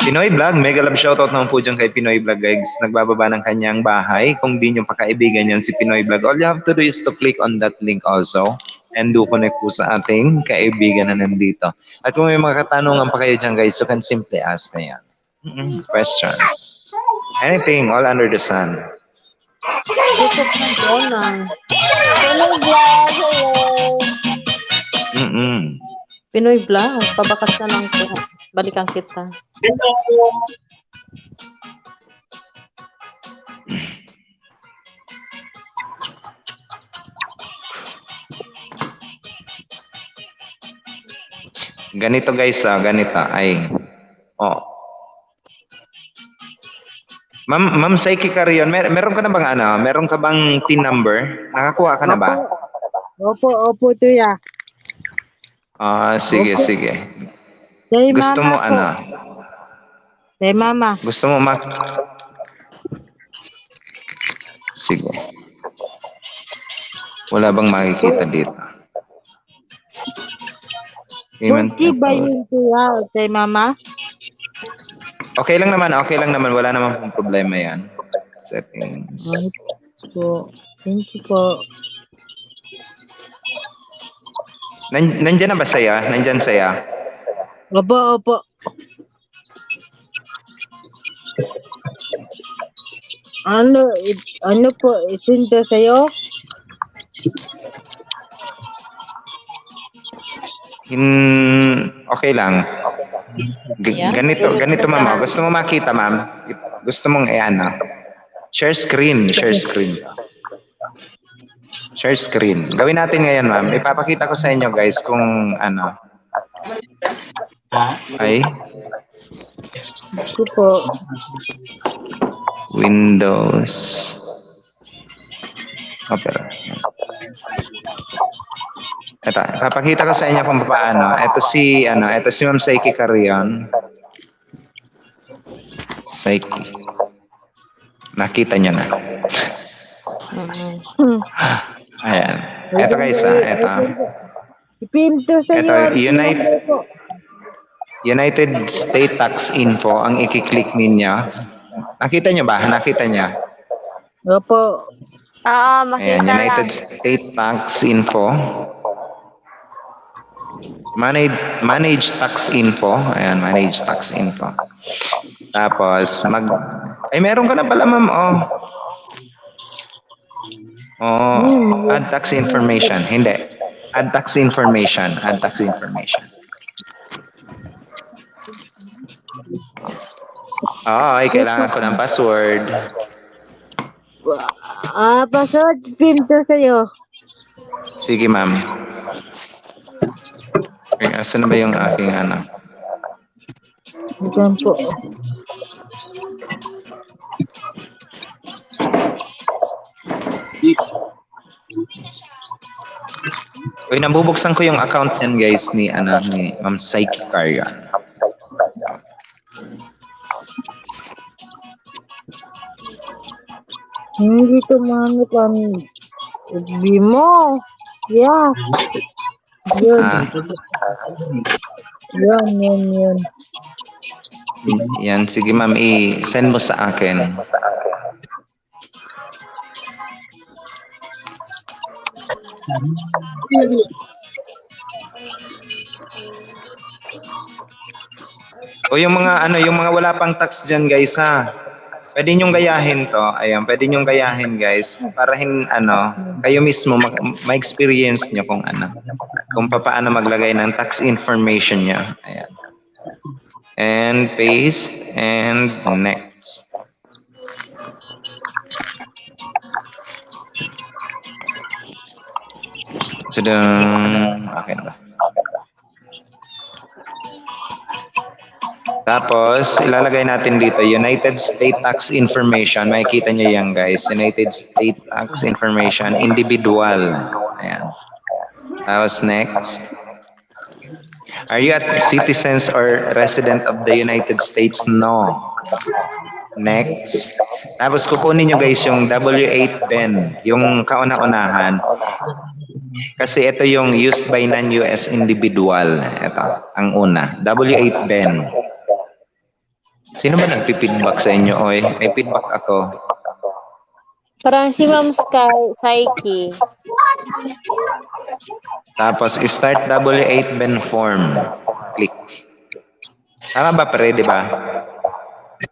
Pinoy Vlog, mega love shoutout naman po dyan kay Pinoy Vlog, guys. Nagbababa ng kanyang bahay. Kung di nyo pakaibigan yan si Pinoy Vlog, all you have to do is to click on that link also and do connect po sa ating kaibigan na nandito. At kung may mga katanungan pa kayo dyan, guys, you can simply ask na yan. Question. Anything, all under the sun. Gusto ko ng donang. Sino vlog? Hello. Pinoy Vlog. Pabakas na lang po. Balikan kita. Ganito, guys, ganito. Ay. Ma'am Saiki Carion, meron ka na bang meron ka bang TIN number? Nakakuha ka na ba? Opo, tuya. Sige. Kay Gusto mo mama po. Kay mama. Gusto mo Sige. Wala bang makikita dito? Kunti ba yun tuya kay mama? Okay lang naman. Wala naman pong problema yan. Settings. Thank you po. Nandyan na ba saya? Nandyan saya? Opo. Ano po, isinta sa'yo? Okay lang. Ganito ma'am. Gusto mo makita, ma'am? Gusto mong share screen. Share screen. Gawin natin ngayon, ma'am. Ipapakita ko sa inyo, guys, kung ay Ito po. Windows Opera. Ito, ipapakita ko sa inyo kung paano. Ito si Ma'am Saiki Carion. Saiki. Nakita niyo na. Ayan. Ito, guys, ito. Ipinto Ito, sa'yo. United States Tax Info ang i-click ninyo. Nakita niyo ba? Nakita niyo? Opo. Oo, makita Ayan, lang. United States Tax Info. Manage Tax Info. Ayan, Manage Tax Info. Tapos, meron ka na pala, ma'am. Add tax information. Hindi. Add tax information. Ay, kailangan ko ng password. Password, pinto sa'yo. Sige, ma'am. Okay, asan na ba yung aking Diyan po. Uy, nabubuksan ko yung account niyan, guys, ni Ma'am Saiki Carion. Hindi tumamit kami. FB mo. Yeah. Yun. Ah, Yun. yan, sige ma'am, i-send mo sa akin. O yung mga yung mga wala pang tax diyan, guys, ha. Pwede niyong gayahin 'to. Ayan, pwede niyong gayahin, guys, para kayo mismo ma-experience niyo kung paano maglagay ng tax information niyo. Ayan. And paste and next. So, okay na ba? Tapos, ilalagay natin dito, United States Tax Information. Makikita nyo yan, guys. United States Tax Information, individual. Ayan. Tapos, next. Are you a citizens or resident of the United States? No. Next. Tapos, kukunin nyo, guys, yung W8 Ben, yung kauna-unahan. Kasi ito yung used by non-US individual. Ito, ang una. W8 Ben. Sino ba nagpi-feedback sa inyo, oy? May feedback ako. Parang si Ma'am Psyche. Tapos, start W8 Ben form. Click. Tama ba, pre, di ba?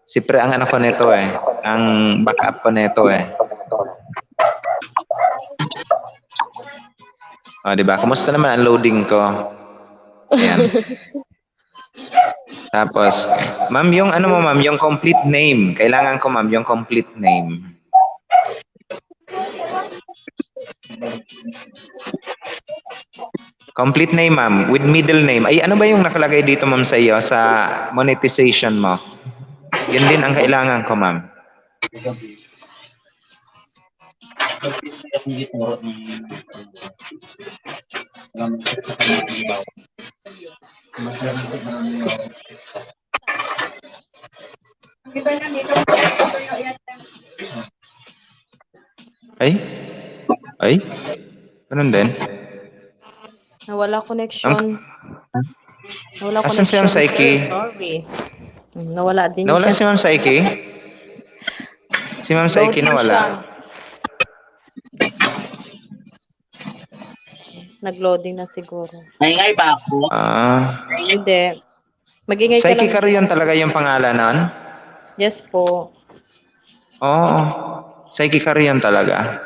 Si pre, ang ano ko nito eh. Ang backup ko nito eh. O, di ba? Kumusta naman ang loading ko? Ayan. Tapos, ma'am, yung ma'am, yung complete name. Kailangan ko, ma'am, yung complete name. Complete name, ma'am, with middle name. Ay, ano ba yung nakalagay dito, ma'am, sa iyo, sa monetization mo? Yun din ang kailangan ko, ma'am. Ay? Ganun din? Nawala connection. Nawala Asan si Ma'am connection, Psyche? sir. Sorry. Nawala din Nawala siya. si Ma'am Psyche? Si Ma'am Psyche Loading nawala. siya. Nag-loading na siguro. Maingay ba ako? Hindi. Magingay ka Psyche lang. Carrion talaga yung pangalan nun? Yes po. Oo. Psyche Carrion talaga.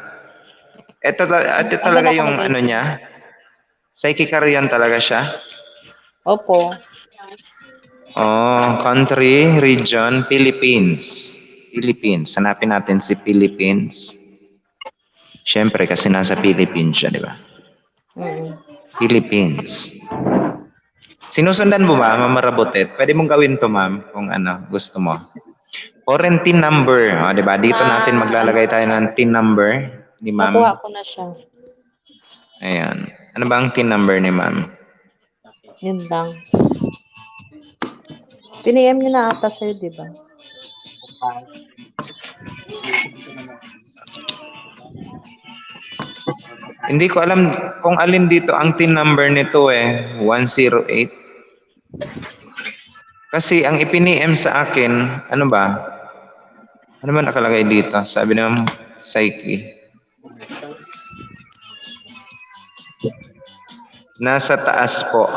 Ito talaga yung niya. Psyche Carrion talaga siya. Opo. Country, region, Philippines. Philippines. Hanapin natin si Philippines. Siyempre, kasi nasa Philippines siya, di ba? Philippines. Sinusundan mo ba, Ma'am Marabutet? Pwede mong gawin to, ma'am, kung gusto mo. Foreign TIN number. Di ba? Dito natin maglalagay tayo ng TIN number ni ma'am. Nakuha ko na siya. Ayan. Ano ba ang TIN number ni ma'am? Yun lang. Piniem niyo na ata sa'yo, di ba? Hindi ko alam kung alin dito ang TIN number nito 108. Kasi ang ipiniem sa akin, ano ba? Ano ba nakalagay dito? Sabi ng Psyche. Nasa taas po.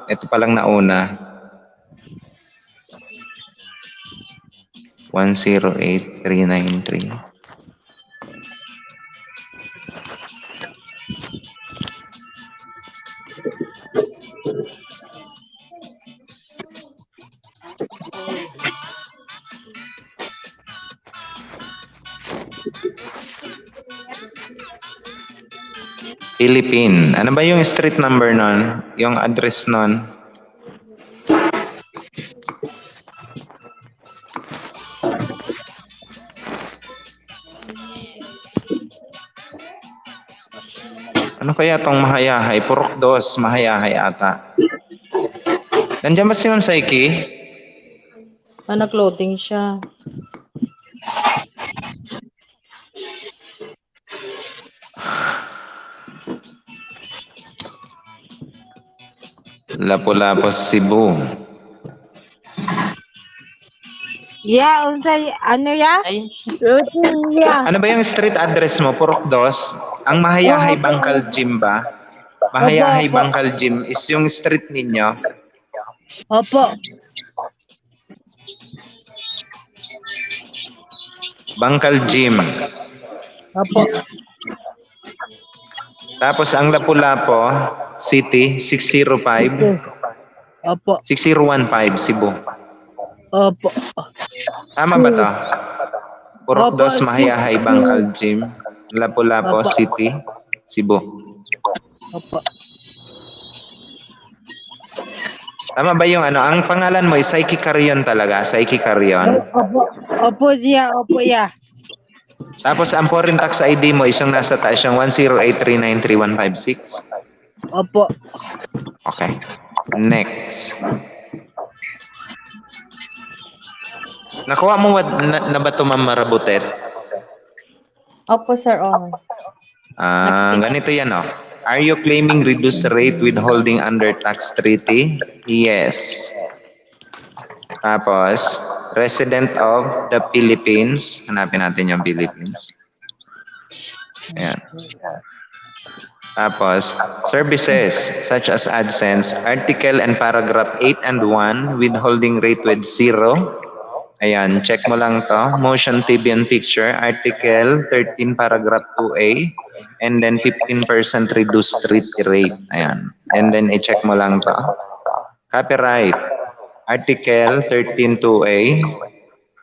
Ito palang nauna. 108393. Philippine. Ano ba yung street number nun? Yung address nun? Ano kaya tong Mahayahay? Purok 2, Mahayahay ata. Nandiyan ba si Ma'am Psyche? Nag-loading siya. Lapu-Lapu, Cebu. Ya, unsay ano ya? Ayun siya. Routine ya. Ano ba yung street address mo? Purok Dos? Ang Mahayahay Bangkal Gym ba? Mahayahay Opo. Bangkal Gym is yung street ninyo. Opo. Bangkal Gym. Opo. Tapos ang Lapu-Lapu City, 605. Opo. 6015, Cebu. Opo. Tama ba to? Purok Opo, Dos, Mahayahay Bangkal Gym. Lapu-Lapu Opo. City, Cebu. Opo. Tama ba yung ano? Ang pangalan mo is Saiki Carion talaga? Saiki Carion. Opo. Opo ya. Opo ya. Tapos ang foreign tax ID mo is yung nasa taas, yung 108393156. Opo. Okay. Next. Nakuha mo na ba ito, Ma'am Marabutet? Opo, sir. Oh. Ganito yan, oh. Are you claiming reduced rate withholding under tax treaty? Yes. Tapos, resident of the Philippines. Hanapin natin yung Philippines. Ayan. Tapos, services such as AdSense, article and paragraph 8 and 1, withholding rate with 0. Ayan, check mo lang to. Motion TV and picture, article 13, paragraph 2A, and then 15% reduced rate. Ayan. And then i-check mo lang to. Copyright, article 13, 2A,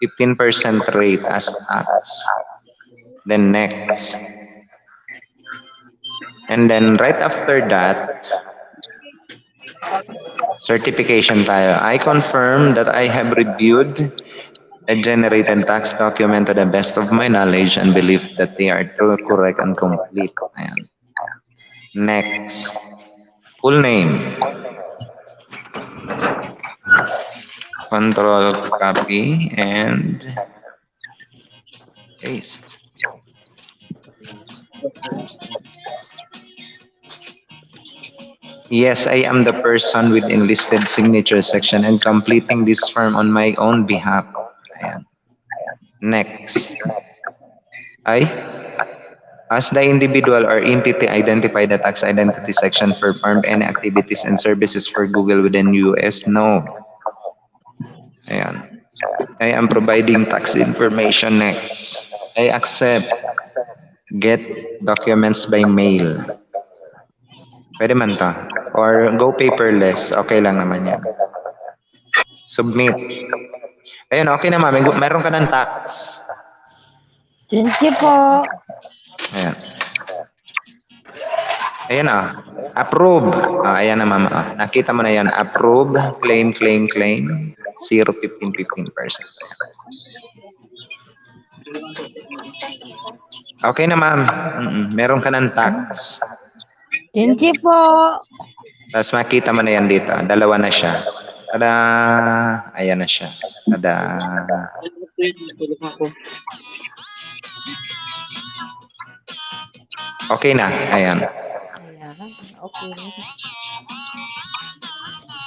15% rate as tax. Then next. And then right after that, certification tayo. I confirm that I have reviewed and generated tax document to the best of my knowledge and belief that they are true, correct, and complete. Ayan. Next. Full name. Control copy and paste. Yes, I am the person with enlisted signature section and completing this form on my own behalf. Ayan. Next. As the individual or entity identify the tax identity section performed any activities and services for Google within US? No. Ayan. I am providing tax information. Next. I accept. Get documents by mail. Pwede man to. Or go paperless. Okay lang naman yan. Submit. Ayun, okay na mami. Meron ka ng tax. Thank you po. Ayan. Ayan ah. Approve. Ayan na mama. Nakita mo na yan. Approve. Claim. 0, 15%. Okay na ma'am. Meron ka ng tax. Thank you po. Tapos makita mo na yan dito. Dalawa na siya. Tada! Ayan na siya. Tada! Okay na. Ayan. Ayan. Okay.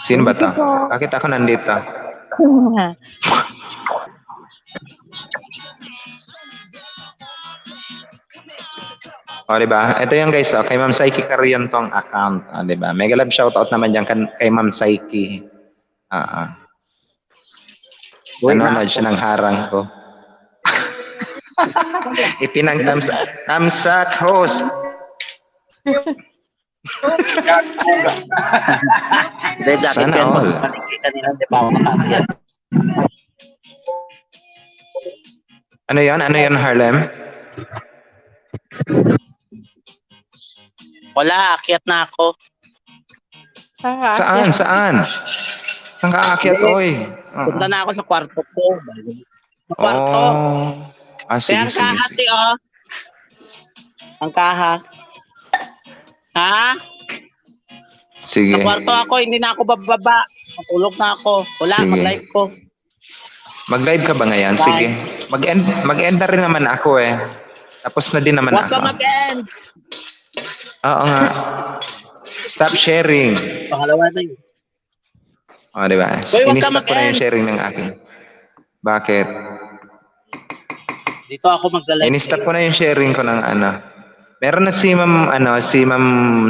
Sino ba to? Bakit ako nandito? O, diba? Ito yung guys, kay Ma'am Saiki Carion tong account. O, diba? Mega love shoutout naman dyan kay Ma'am Saiki. Nanonood siya ng harang ko. Tamsak host. Sana all. Ano yan, Harlem? Wala, akyat na ako. Saan ka? Saan? Saan ka aakyat, oy? Punta na ako sa kwarto ko. Sa kwarto. Oh. Sige. Kaya ang kaha, ti, oh. Ang kaha. Ha? Sige. Sa kwarto ako, hindi na ako bababa. Matulog na ako. Wala, Sige. mag-live ko. Mag-live ka ba ngayon? Sige. Mag-end na rin naman ako eh. Tapos na din naman Huwag ako. ka mag-end. Oo nga. Stop sharing. Pangalawa na yun. O, di ba? Boy, wag ka Inistop ko na yung mag-end. sharing ng akin. Bakit? Dito ako magdala. Inistop ko na yung sharing ko ng ano. Meron na si Ma'am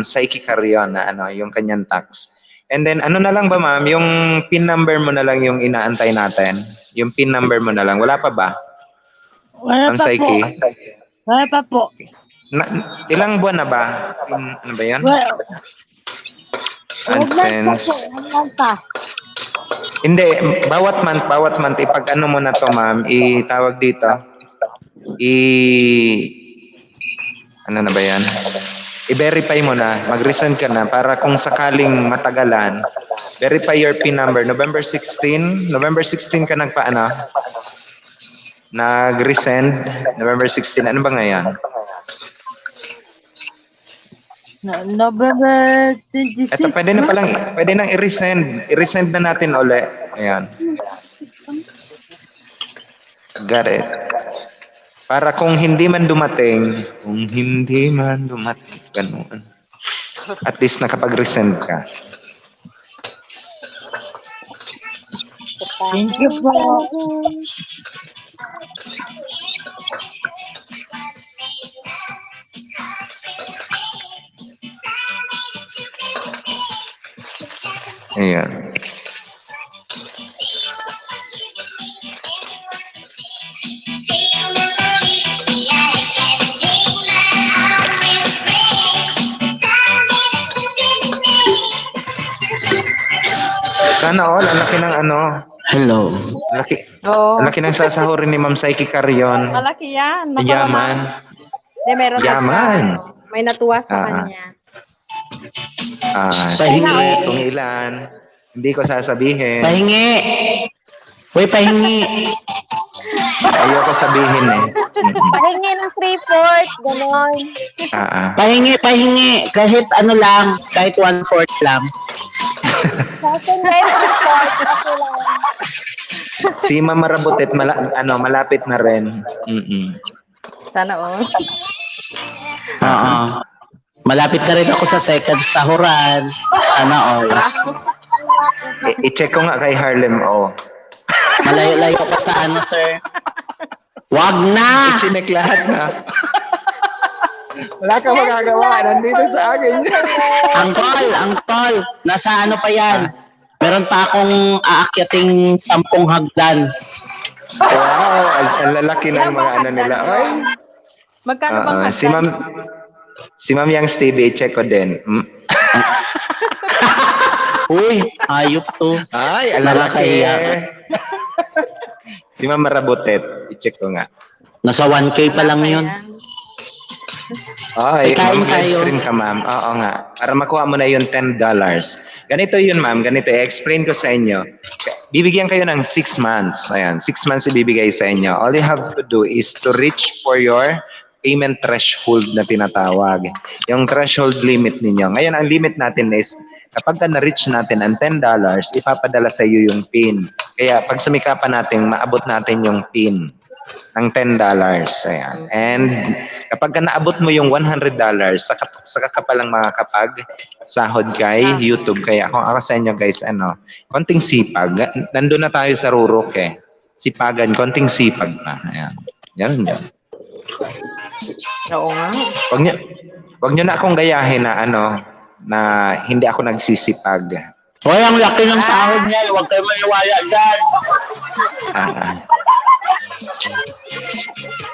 Psyche Carrion na yung kanyang tax. And then ano na lang ba ma'am, yung PIN number mo na lang yung inaantay natin. Yung PIN number mo na lang. Wala pa ba? Wala Ma'am pa po. Psyche? Wala pa po. Ilang buwan na ba? Ano ba yan? Wala. AdSense. Hindi, bawat month, ipag ano mo na to ma'am, itawag dito. Ano na ba yan? I-verify mo na, mag-resend ka na para kung sakaling matagalan, verify your PIN number. November 16 ka nagpaano? Nag-resend, November 16. Ano ba ngayon? November 26. Ito, pwede nang i-resend. I-resend na natin uli. Ayan. Got it. Para kung hindi man dumating, ganun. At least nakapag-resend ka. Thank you po. Ayan. Sana all, ang laki ng ano. Hello. Oo. Ang laki ng sasahurin ni Ma'am Psyche Carrion. Malaki yan. Yaman. Hindi, meron Yaman. May natuwa sa Ah. kanya. Pahingi. Kung ilan. Hindi ko sasabihin. Pahingi. Uy, pahingi. Ayoko sabihin eh. Pahingi ng 3/4, gano'n. Pahingi. Kahit ano lang, kahit 1/4 lang. Sasin na yung 3/4, kasi lang. Si Ma'am Marabutet, malapit na rin. Sana all. Oo. Malapit na rin ako sa second sahuran. Sana all. I-check ko nga kay Harlem, Malayo-layo pa sa ano, sir. Wag na! I-check lahat na. Wala ka magagawa. Nandito sa akin. Angkol, nasa ano pa yan? Meron pa akong aakyating 10 hagdan. Wow, ang lalaki ng mga ano nila. Ay. Magkano bang hagdan? Si Ma'am Yang Stevie, i-check ko din. Uy, ayop to. Ay, ang lalaki. Nakakahiya. Si Ma'am Marabutet, i-check ko nga. Nasa 1K pa lang yun. Ay, Kain tayo. mag-stream ka ma'am. Oo nga. Para makuha mo na yung $10. Ganito yun ma'am, ganito. I-explain ko sa inyo. Bibigyan kayo ng 6 months. Ayan, 6 months ibibigay sa inyo. All you have to do is to reach for your payment threshold na tinatawag. Yung threshold limit ninyo. Ngayon, ang limit natin is kapag na-reach natin ang $10, ipapadala sa iyo yung PIN. Kaya pag sumikapan natin, maabot natin yung PIN ng $10. Ayan. And kapag naabot mo yung $100, saka ka palang makakapag sahod kay YouTube. Kaya kung ako sa inyo guys, konting sipag. Nandun na tayo sa rurok eh. Sipagan, konting sipag pa. Ayan. Yan. Oo nga. Wag nyo na akong gayahin na na hindi ako nagsisipag. Hoy, ang laki ng sahod niya. Huwag kayo maniwala dyan.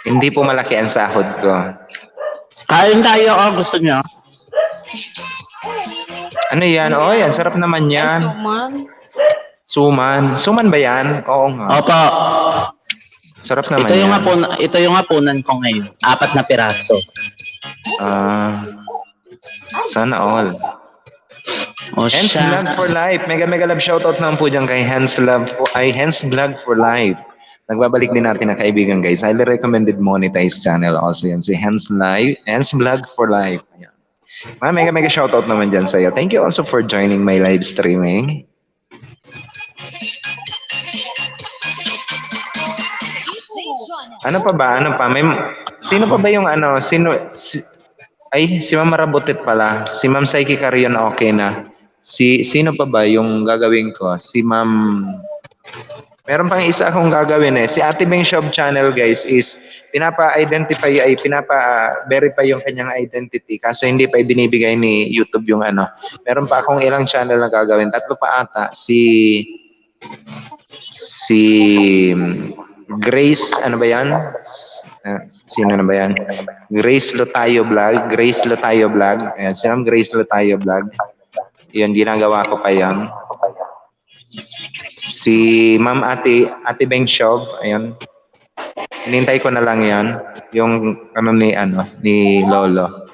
Hindi po malaki ang sahod ko. Kain tayo, gusto niyo? Ano yan? Oy, ang sarap naman Ay, yan. suman. Suman ba yan? Oo nga. Opo. Sarap naman Ito yung hapunan ko ngayon. 4 na piraso. Sana all. Oh, Hens Vlog for Life. Mega love shoutout naman po dyan kay Hens Vlog for Life. Nagbabalik din natin na kaibigan guys. Highly recommended monetized channel also yan. Si Hens Vlog for Life. Ayan. Mega shoutout naman dyan sa'yo. Thank you also for joining my live streaming. Ano pa ba? Sino pa ba yung si Ma'am Marabutit pala. Si Ma'am Psyche Carrion okay na. Sino pa ba yung gagawin ko? Si Ma'am. Meron pang isa akong gagawin eh. Si Ate Beng Shop channel guys is pinapa-verify yung kanyang identity kasi hindi pa ibinibigay ni YouTube yung ano. Meron pa akong ilang channel na gagawin. 3 pa ata. Si Grace, ano ba yan? Sino na ba yan? Grace Lotayo Vlog. Ayan, si Ma'am Grace Lotayo Vlog. Yun, ginagawa ko pa yan. Si Ma'am Ate Beng Shop, ayan. Hinintay ko na lang yan. Yung ni Lolo.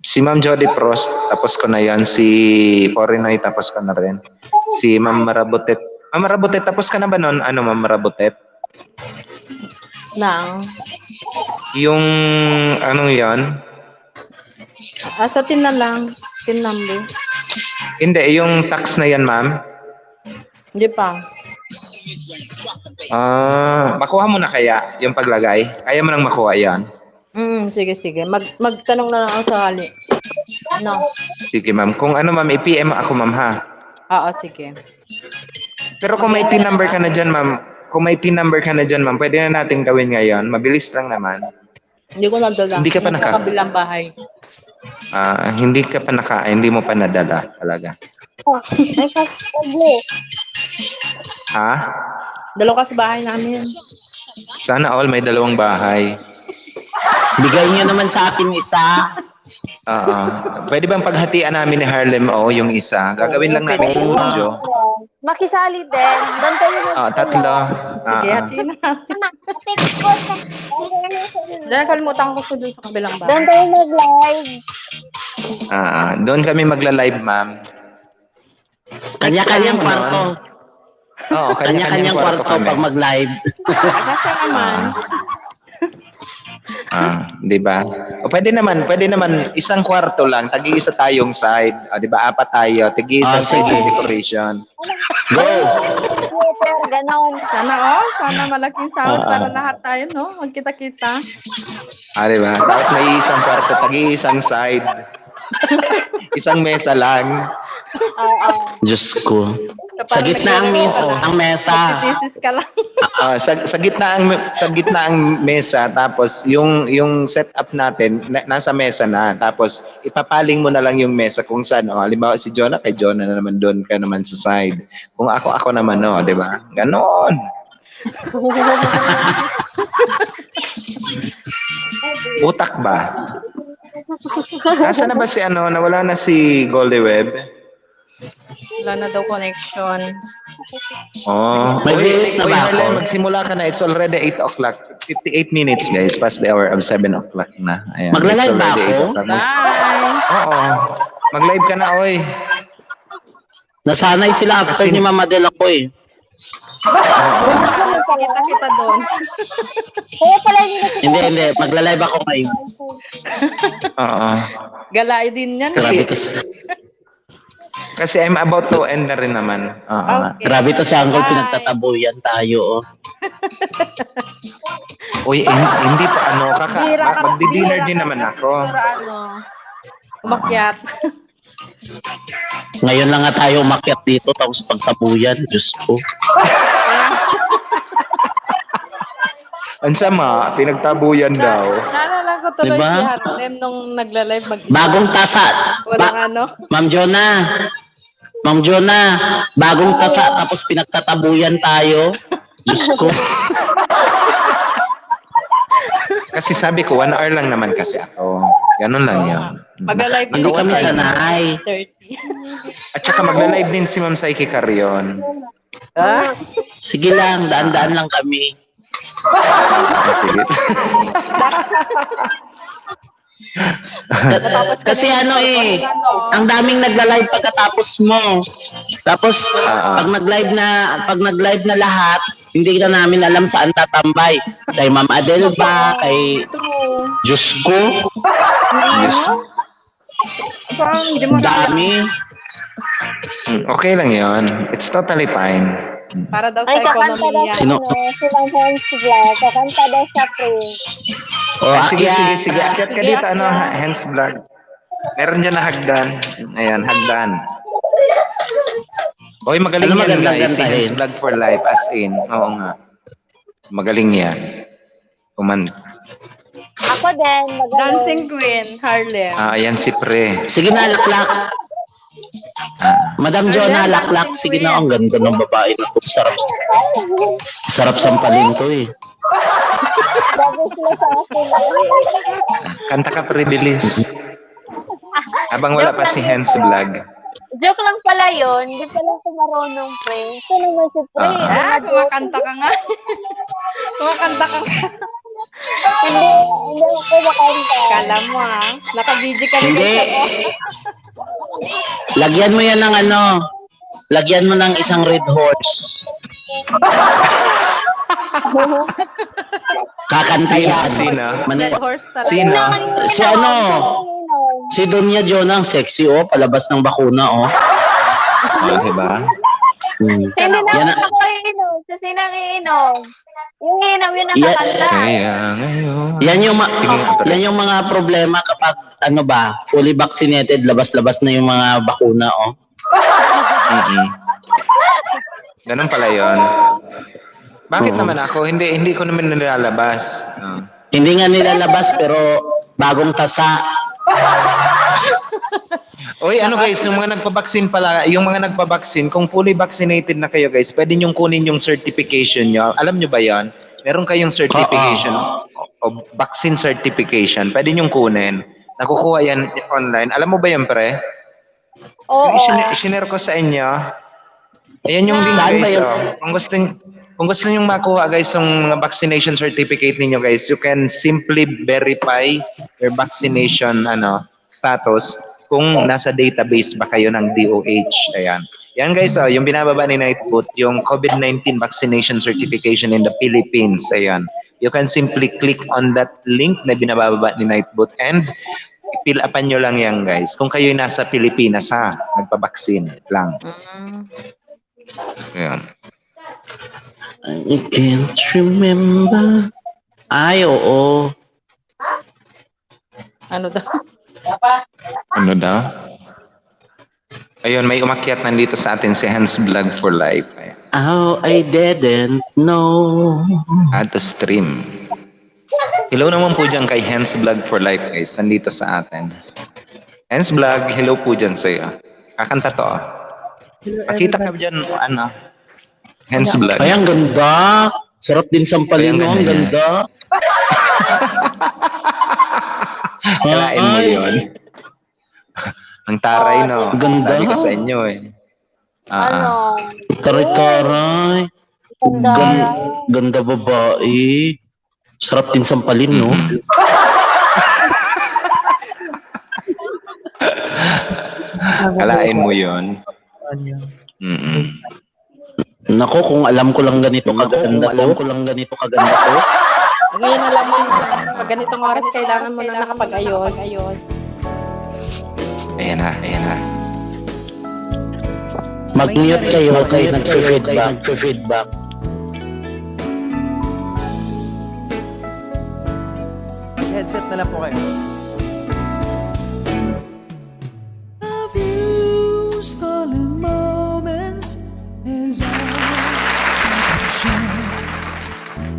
Si Ma'am Jody Prost, tapos ko na yan. Si Porinoy, tapos ko na rin. Si Ma'am Marabutet. Ma'am Marabutet, tapos ka na ba nun? Ano, Ma'am Marabutet? Nang. Yung, anong yan? Sa tin na lang. Tin number. Hindi, yung tax na yan, ma'am. Hindi pa. Makuha mo na kaya yung paglagay? Kaya mo nang makuha yan? Sige. Magtanong na lang ako sakali. No. Sige, ma'am. Kung ano, ma'am, i-PM ako, ma'am, ha? Oo, sige. Pero kung may PIN number ka na dyan, ma'am, pwede na natin gawin ngayon. Mabilis lang naman. Hindi ko nadala. Hindi ka pa Nasa kabilang bahay. Hindi mo pa nadala talaga. Ay, kasabli. Ha? Dalawa ka sa bahay namin. Sana all may 2 bahay. Bigay niyo naman sa akin isa. Pwede bang paghatian namin ni Harlem yung isa? Gagawin lang natin sa video. Makisali din. Doon kayo Tatlo. Sige, hati na. Dahil kalimutan ko dun sa kabilang bahay. Doon tayo mag-live. Doon kami magla-live, ma'am. Kanya-kanyang kwarto. Oo, Kanya-kanyang kwarto kami. pag mag-live. Kasi naman. Di ba? O pwede naman isang kwarto lang, tagi-isa tayong side. Di ba? 4 tayo, tagi-isa side sige. decoration. Go! Ganon. Sana malaking sahod para lahat tayo, no? Magkita-kita. Di ba? Tapos may isang kwarto, tagi-isang side. Isang mesa lang. Diyos ko. Sa gitna ang mesa. Thesis ka lang. Sa gitna ang mesa, tapos yung setup natin nasa mesa na, tapos ipapaling mo na lang yung mesa kung saan. Halimbawa si Jonah, kay Jonah na naman, doon ka naman sa side. Kung ako naman, di ba? Ganon. Utak ba? Nasaan na ba si nawala na si Goldie Web? Wala na daw connection. May date na ba ako? Harlem, magsimula ka na. It's already 8 o'clock. 58 minutes, guys. Past the hour of 7 o'clock na. Ayan. Magla-live It's ba already ako? 8 o'clock. Bye! Oo. Mag-live ka na, oy. Nasanay sila after ni Mama Del ako eh. Kita doon. Kaya pala hindi Hindi. Magla-live ako ngayon. Oo. Galay din yan. Kasi I'm about to end na rin naman. Oo. Okay. Grabe to si Uncle, Bye. pinagtatabuyan tayo. Uy, hindi pa Bihira ka- magdi-dinner bihira din ka naman kasi ako. siguro, umakyat. Ngayon lang nga tayo umakyat dito tapos pagtabuyan. Diyos ko. Ang sama, pinagtabuyan daw. Naalala ko tuloy Diba? si Harlem nung nagla-live Bagong tasa. Walang Ma'am Jonah, bagong tasa tapos pinagtatabuyan tayo. Diyos ko. Kasi sabi ko, 1 hour lang naman kasi ako. Ganun lang yun. Magla-live Hindi kami sanay. 30. At saka magla-live din si Ma'am Saiki Carrion. Sige lang, daan-daan lang kami. Sige. Kasi ang daming nagla-live pagkatapos mo. Tapos pag nag-live na lahat, hindi na namin alam saan tatambay. Kay Ma'am Adel ba, kay Diyos ko, dami. Okay lang yun. It's totally fine. Para daw sa Ay, kakanta daw ekonomiya. Sino? silang hands vlog. Kakanta daw sa Prince. O, Sige. akyat. Akyat ka Sige, dito, akyat. hands vlog. Meron dyan na hagdan. Ayan, hagdan. Oy, magaling Alam, yan magandang guys. Si kantahin. Hans Vlog for Life, as in. Oo nga. Magaling yan. Ako din, magaling. Dancing Queen, Harlem. Ayan si Pre. Sige na, laklak. Madam Jonah, laklak. Sige na, ang ganda ng babae na to. Sarap sampalin to eh. Bago sila sa akin. Kanta ka Pre, bilis. Habang wala pa si Hans Vlog. Joke lang pala yun. Hindi pala ako marunong, pre. Ito naman si Pre. Kumakanta ka nga. Kumakanta ka nga. Hindi ako makanta. Kala mo naka-video ka Hindi. Lagyan mo yan ng ano. Lagyan mo ng isang red horse. Kakanta yan. Sino? Red horse talaga. Sino? Si ano? Si Donya Jonah, sexy oh. Palabas ng bakuna oh. Diba? Hmm. Hindi na Yan na- ako iinom. Sa sinang iinom. Yung iinom, yun Yeah. nakakanta. Kaya ngayon. Yan yung Sige nga, Pre. yan yung mga problema kapag ano ba, fully vaccinated, labas-labas na yung mga bakuna oh. Mm-mm. Ganun pala yun. Bakit naman ako? Hindi ko naman nilalabas. Hindi nga nilalabas pero bagong tasa. Oy, ano guys, yung mga nagpabaksin pala, yung mga nagpabaksin, kung fully vaccinated na kayo guys, pwede niyong kunin yung certification nyo. Alam nyo ba yan? Meron kayong certification o vaccine certification. Pwede niyong kunin. Nakukuha yan online. Alam mo ba yan, Pre? Oo. Yung isinare ko sa inyo. Ayan yung link Saan ba guys. yun? Kung gusto niyo makuha guys yung mga vaccination certificate ninyo guys, you can simply verify your vaccination status kung nasa database ba kayo ng DOH. Ayan. Yan guys, yung binababa ni Nightbot, yung COVID-19 vaccination certification in the Philippines. Ayan. You can simply click on that link na binababa ni Nightbot and fill upan nyo lang yan guys. Kung kayo nasa Pilipinas nagpabaksin lang. Ayan. I can't remember. Ay, oo. Ano daw? Ano daw? Ayun, may umakyat nandito sa atin si Hans Vlog for Life. Ayan. Oh, I didn't know. Add to stream. Hello naman po dyan kay Hans Vlog for Life guys. Nandito sa atin. Hans Vlog, hello po dyan sa'yo. Kakanta to. Pakita ka dyan, Hans Vlog. Ay, ang ganda. Sarap din sampalin, Ay, ang no? Ang ganda ganda. Kalain mo yun. Ang taray, no? Ganda. Sabi ko sa inyo, eh. Ano? Taray-taray. Ganda. Ganda babae. Sarap din sampalin, no? Kalain mo yun. Mm-mm. Nako, kung alam ko lang ganito kaganda to. Ngayon alam mo, pag ganitong oras, kailangan mo na nakapag-ayos. Ayan na. Mag-mute kayo nag-feedback. Headset na lang po kayo. A few stolen moments is all I can share.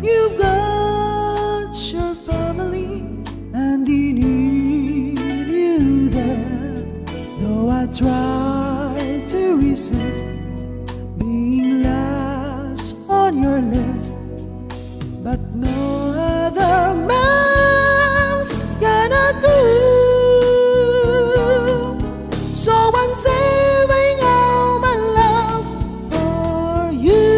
You've got your family and they need you there. Though I try to resist being last on your list, but no other man's gonna do. So I'm saving all my love for you.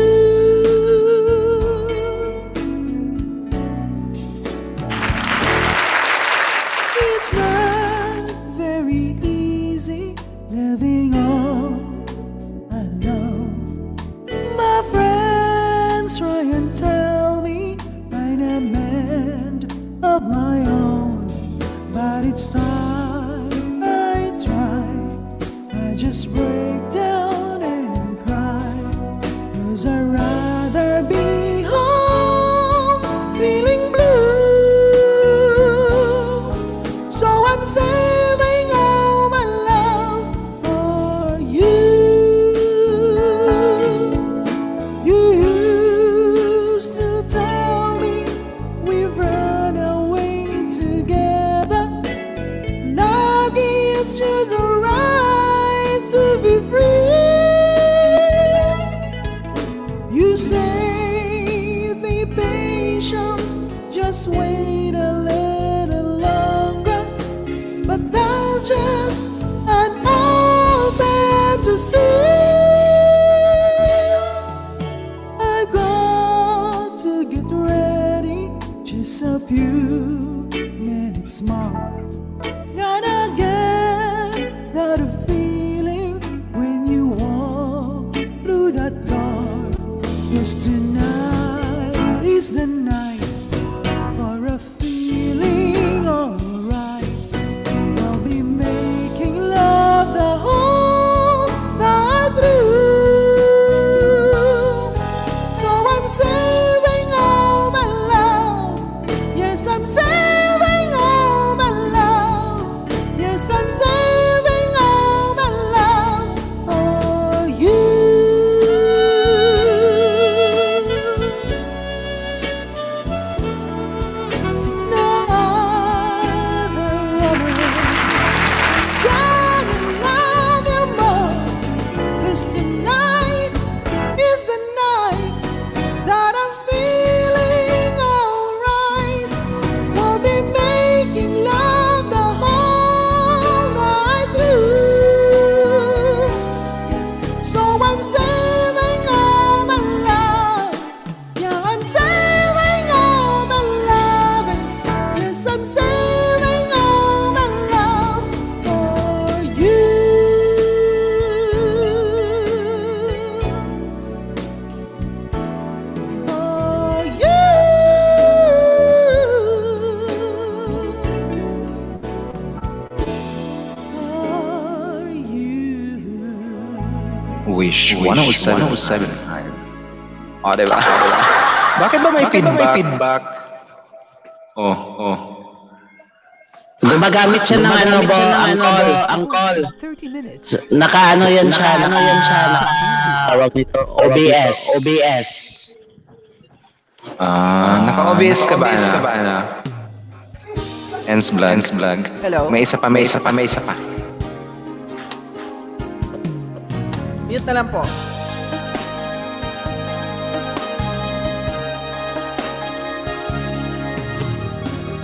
It's not very easy living all alone. My friends try and tell me find a man of my own, but it's time I try. I just break down and cry, 'cause I'd rather be home feeling blue. So I'm saving all you the right to be free. You say be patient, just wait a little longer, but that's just an old fantasy. I've got to get ready, just help you get it smart. Gotta get that feeling when you walk through that door. 'Cause tonight is the night for a feeling alright. I'll be making love the whole night through. So I'm saving all my love. Yes, I'm saving all my love. Yes, I'm saving all my love for you. No other woman is gonna love you more. 'Cause tonight is the night that I'm feeling alright. We'll be making love the whole night through. So I'm saving all my love. Yeah, I'm saving all my love. Yes, I'm saving all my love for you. For you. For you. Wish 107.5. O, diba? Bakit ba may feedback? Oh. Gumagamit siya ng angkol. 30 minutes. Naka-ano yan siya, tawag nito, OBS. Naka-OBS ka ba na? Ends vlog. Hello? May isa pa. Mute na lang po.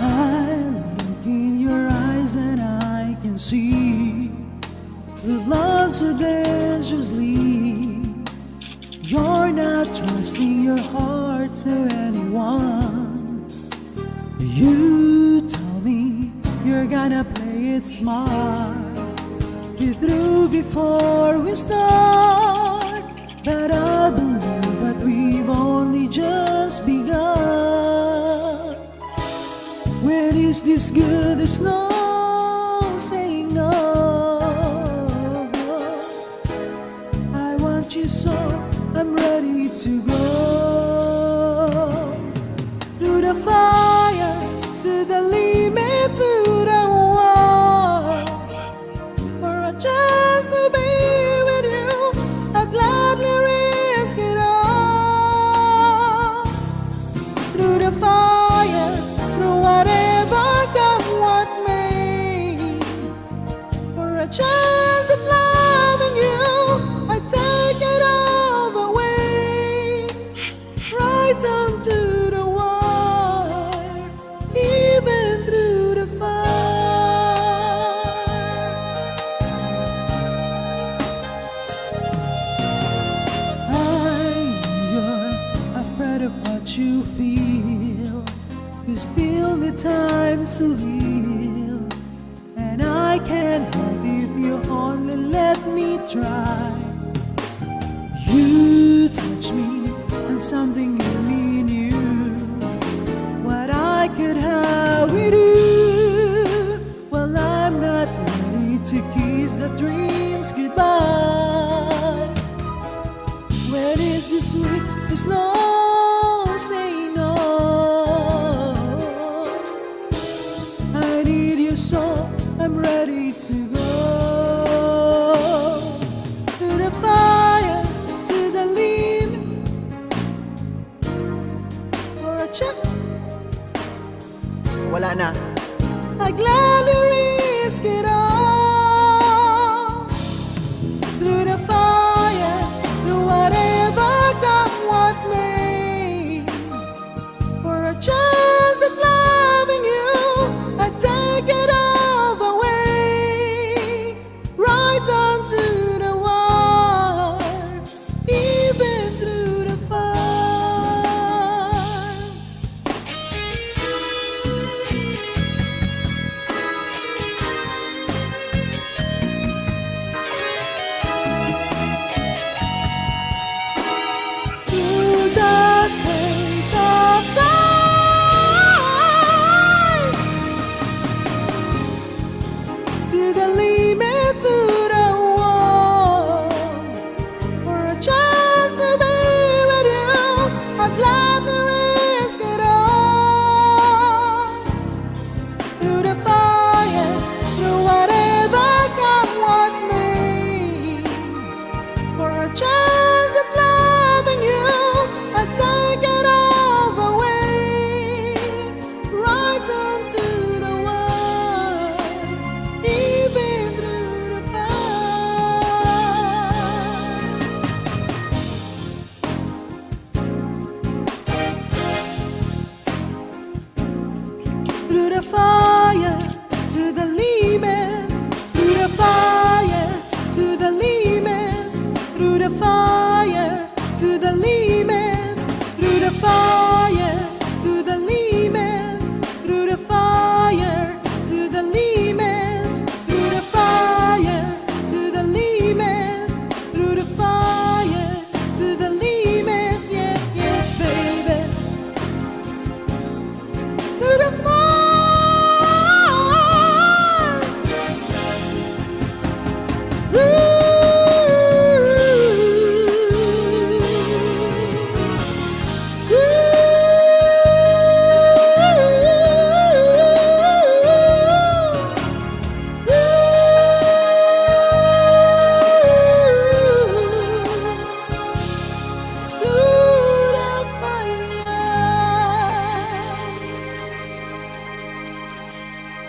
I look in your eyes and I can see your love so dangerously. You're not trusting your heart to anyone. You tell me you're gonna play it smart. You threw before we start, but I believe that we've only just begun. When is this good? There's no saying no. I want you so I'm ready to go. Through the fire, to the limit, to the wall. For a chance to be with you, I'd gladly risk it all. Through the fire, through whatever come what may. For a chance at loving you, I take it all the way. Right down to the wire, even through the fire. You're afraid of what you feel. You still need time to heal, and I can't help if you only let me try. You touch me, and something in me knew what I could have with you. Well, I'm not ready to kiss the dreams goodbye. When is this sweet? There's no saying no. I need you so I'm ready to go. To the fire, to the limit. For a check, Wala na. I gladly risk it all. to the limit, to the wall. For a chance to be with you, I'd gladly risk it all. Through the fire, through whatever come what may. For a chance of loving you, I'd take it all the way. Right onto the wall, even through the fire. Through the fire, to the limit. Through the fire, to the limit. Through the fire, to the limit. Through the fire, to the limit. Through the fire, to the limit. Through the fire, to the limit. Through the fire, to the limit. Yeah, yeah, baby. Through the fire.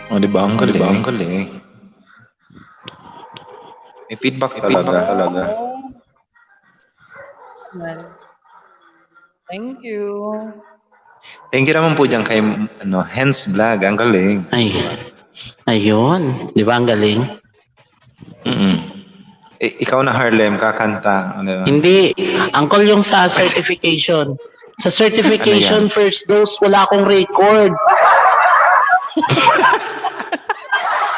Oh, di ba? Ang galing. May feedback talaga. Thank you. Thank you naman po dyan kay Hens Vlog. Ang galing. Ay, ayun. Di ba ang galing? Ikaw na Harlem, kakanta. Ano ba? Hindi. Uncle, yung sa certification. Sa certification, Ano yan? first dose, wala akong record.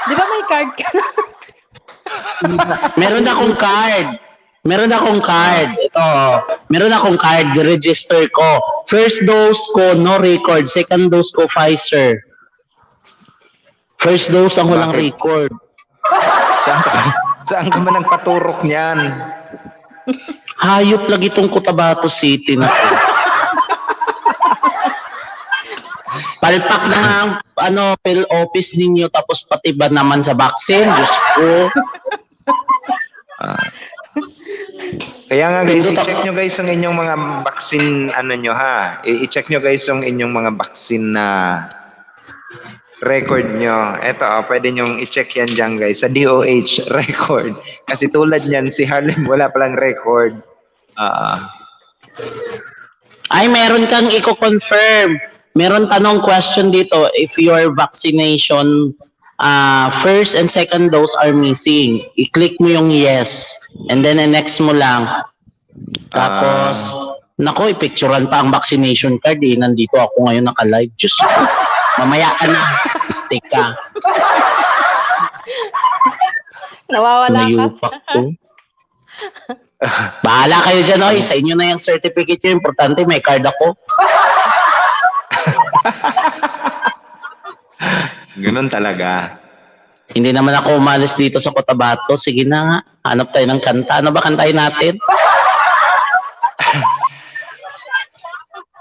Di ba may card ka na? Meron akong card. Ito. Meron akong card. Register ko. First dose ko, no record. Second dose ko, Pfizer. First dose ang walang Bakit? record. Saan ka man nagpaturok niyan? Hayop lagi itong Cotabato City na to. Palpak na nga ang pill office ninyo tapos pati ba naman sa vaccine? Diyos ko. Kaya nga guys, Pero i-check nyo guys yung inyong mga vaccine, nyo ha. I-check nyo guys yung inyong mga vaccine na record nyo. Eto, pwede nyong i-check yan dyan guys, sa DOH record. Kasi tulad niyan, si Harlem wala palang record. Ay, meron kang i-confirm. Meron tanong question dito, if your vaccination first and second dose are missing, i-click mo yung yes. And then next mo lang. Tapos, nako, i-picturean pa ang vaccination card eh. Nandito ako ngayon naka-live. Diyos ko. Mamaya ka na. Stick ka. Nawawala ka. Mayupak to. Bahala kayo dyan, oy. Sa inyo na yung certificate nyo. Importante, may card ako. Ganun talaga. Hindi naman ako umalis dito sa Cotabato. Sige na nga. Hanap tayo ng kanta. Ano ba kantahin natin?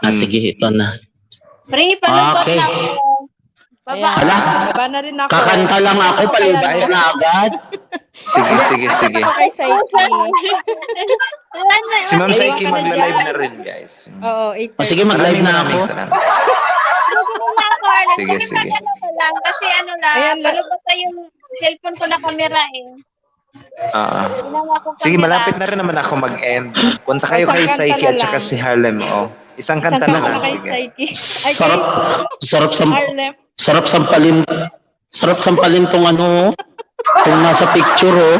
Sige, ito na. Free, panugot Okay. na ako. Ayan. Hala, Baba na rin ako. kakanta lang ako. Palibay na agad. Sige. Ako kay Saiki. Si Ma'am Saiki Ayun ka na magla-live dyan. na rin guys. Oo, 8:30. O sige, mag-live na ako. Maraming salamat. Sige. Lang, kasi ano lang, Ayan lang. basta yung cellphone ko na camera eh. Ginawa ko Sige, camera. malapit na rin naman ako mag-end. Punta kayo Isang kay kanta Saiki na at saka lang. si Harlem. Isang kanta Isang na kanta lang. na kay Sige. Saiki. Ay, Sarap, sarap sa Harlem. sarap sampalin tong kung nasa picture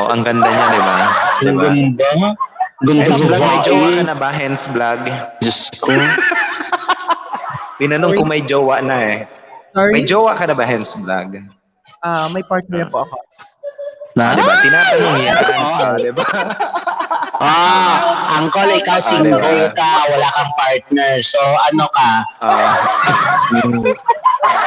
Ang ganda niya, di ba? Ang Diba? ganda. Ganda Hens sa Vlog, may jowa ka bae. na ba, Hens Vlog? Diyos ko. Tinanong ko may jowa na eh. Sorry, May jowa ka na ba, Hens Vlog? may partner po ako. Na? Di ba? Tinatanong yan. Di ba? Uncle, ikaw single ka, wala kang partner. So, ano ka?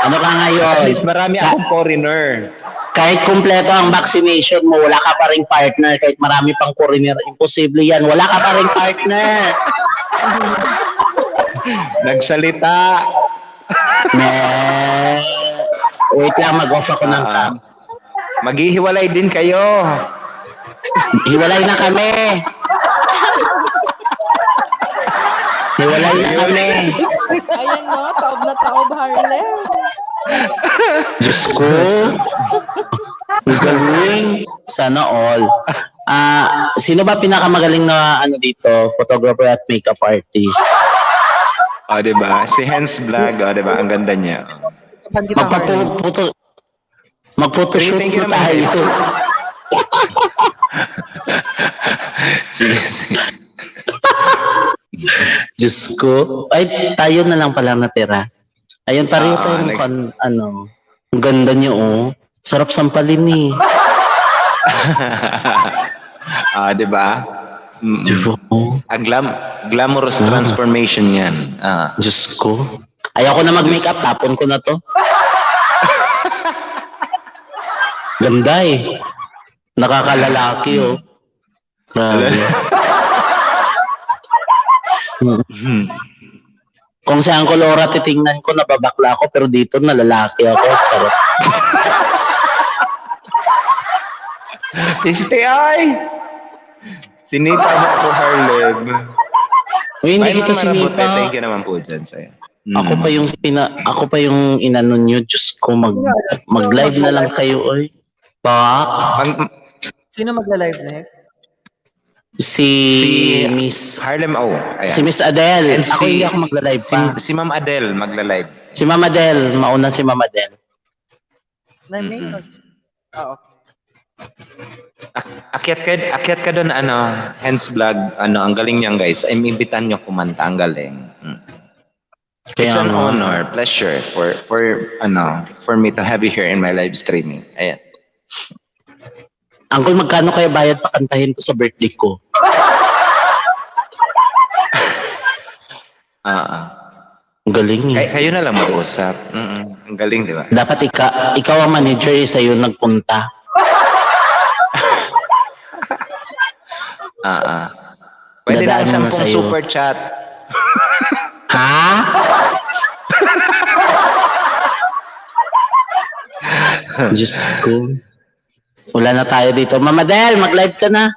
Ano ka At ngayon? least marami akong foreigner. Kahit kumpleto ang vaccination mo, wala ka pa ring partner. Kahit marami pang foreigner, imposible yan. Wala ka pa ring partner. Nagsalita. Wait lang, mag-off ako ng cam. Maghihiwalay din kayo. Hiwalay na kami. Hiwalay na kami. Ayan no, taob na taob, Harlem. Diyos ko. Ang galing. Sana all. Sino ba pinakamagaling na ano dito? Photographer at makeup artist? O, diba? Si Hens Vlog, o, diba? Ang ganda niya. Kapan kita, Harlem. Mag-photoshoot Thank you na naman. tayo. Sige, sige. Diyos ko. Ay, tayo na lang pala natira. Ayun, pareho tayo next. ano. Ang ganda niyo, oh. Sarap sampalin eh. Diba? Diba? Glamorous transformation yan. Diyos ko. Ayoko na mag-makeup, tapon ko na to. Ganda eh. Nakakalalaki oh. Grabe. Kung sa Angkolora titingnan ko, nababakla ako, pero dito nalalaki ako. Sarap. STI! Sinita mo ako, Harlem. Uy, hindi Bye, kita Ma'am Marabote. sinipa. Thank you naman po dyan sa'yo. Ako pa yung inano nyo. Diyos ko, mag-live na lang kayo, oy. Pak. Sino magla-live next? Si Miss Harlem O. Ayan. Si Miss Adele. And Ako si- hindi ako magla-live pa. Si Ma'am Adele magla-live. Si Ma'am Adele. Mauna si Ma'am Adele. Na-make? Okay. Akyat ka doon, Hens Vlog, ang galing niyan guys. Imbitan niyo kumanta, ang galing. It's Kaya an nga. honor, pleasure for me to have you here in my live streaming. Ayan. Uncle, magkano kaya bayad pakantahin ko sa birthday ko? Ang galing eh. Kayo na lang mag-usap. Ang galing, di ba? Dapat ikaw ang manager, sa'yo nagpunta. Pwede na Dadaan mo na 10 sa'yo. super chat. Ha? Diyos ko. Wala na tayo dito. Mama Del, mag-live ka na.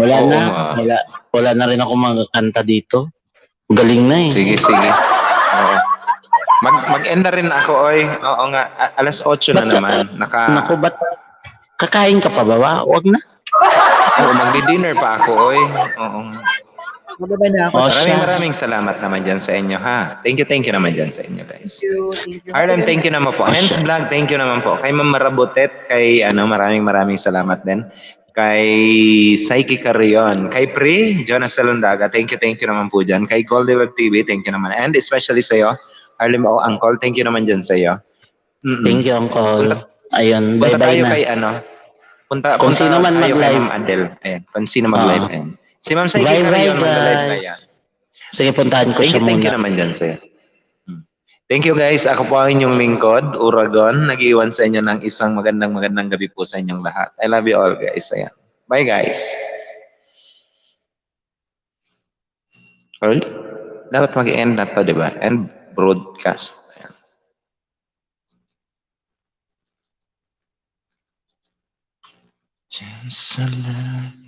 Wala Oo, na. ma. Wala na rin ako magkanta dito. Galing na eh. Sige. Oo. Mag-end na rin ako, oy. Oo nga, alas 8 na Ba't ka- naman. Naku, ba't kakain ka pa ba? Huwag na. Oo, magdi-dinner pa ako, oy. Oo nga. Mababa na ako. Oh, siya. Maraming salamat naman dyan sa inyo, ha? Thank you naman dyan sa inyo, guys. Thank you. Harlem, thank you naman po. Hens Vlog, thank you naman po. Kay Ma'am Marabotet, kay maraming salamat din. Kay Psyche Carrion, kay Pri, Jonas Salondaga, thank you naman po dyan. Kay Goldie Web TV, thank you naman. And especially sa'yo, Harlem O Uncle, thank you naman dyan sa'yo. Thank you, Uncle. Ayun, Punta bye-bye tayo na. kay Kung sino man tayo kay mag-live. Ma'am Adele. Ayan, kung sino mag-live. Ayan. Si Ma'am Psyche Bye-bye, Carrion, mag-live na yan. guys. Sige, puntahan ko siya Thank you muna. naman dyan sa'yo. Thank you guys. Ako po ang inyong lingkod, Uragon. Nag-iwan sa inyo ng isang magandang gabi po sa inyong lahat. I love you all guys. Ayan. Bye guys. Well, dapat mag-end na to, di ba? End broadcast. Ayan.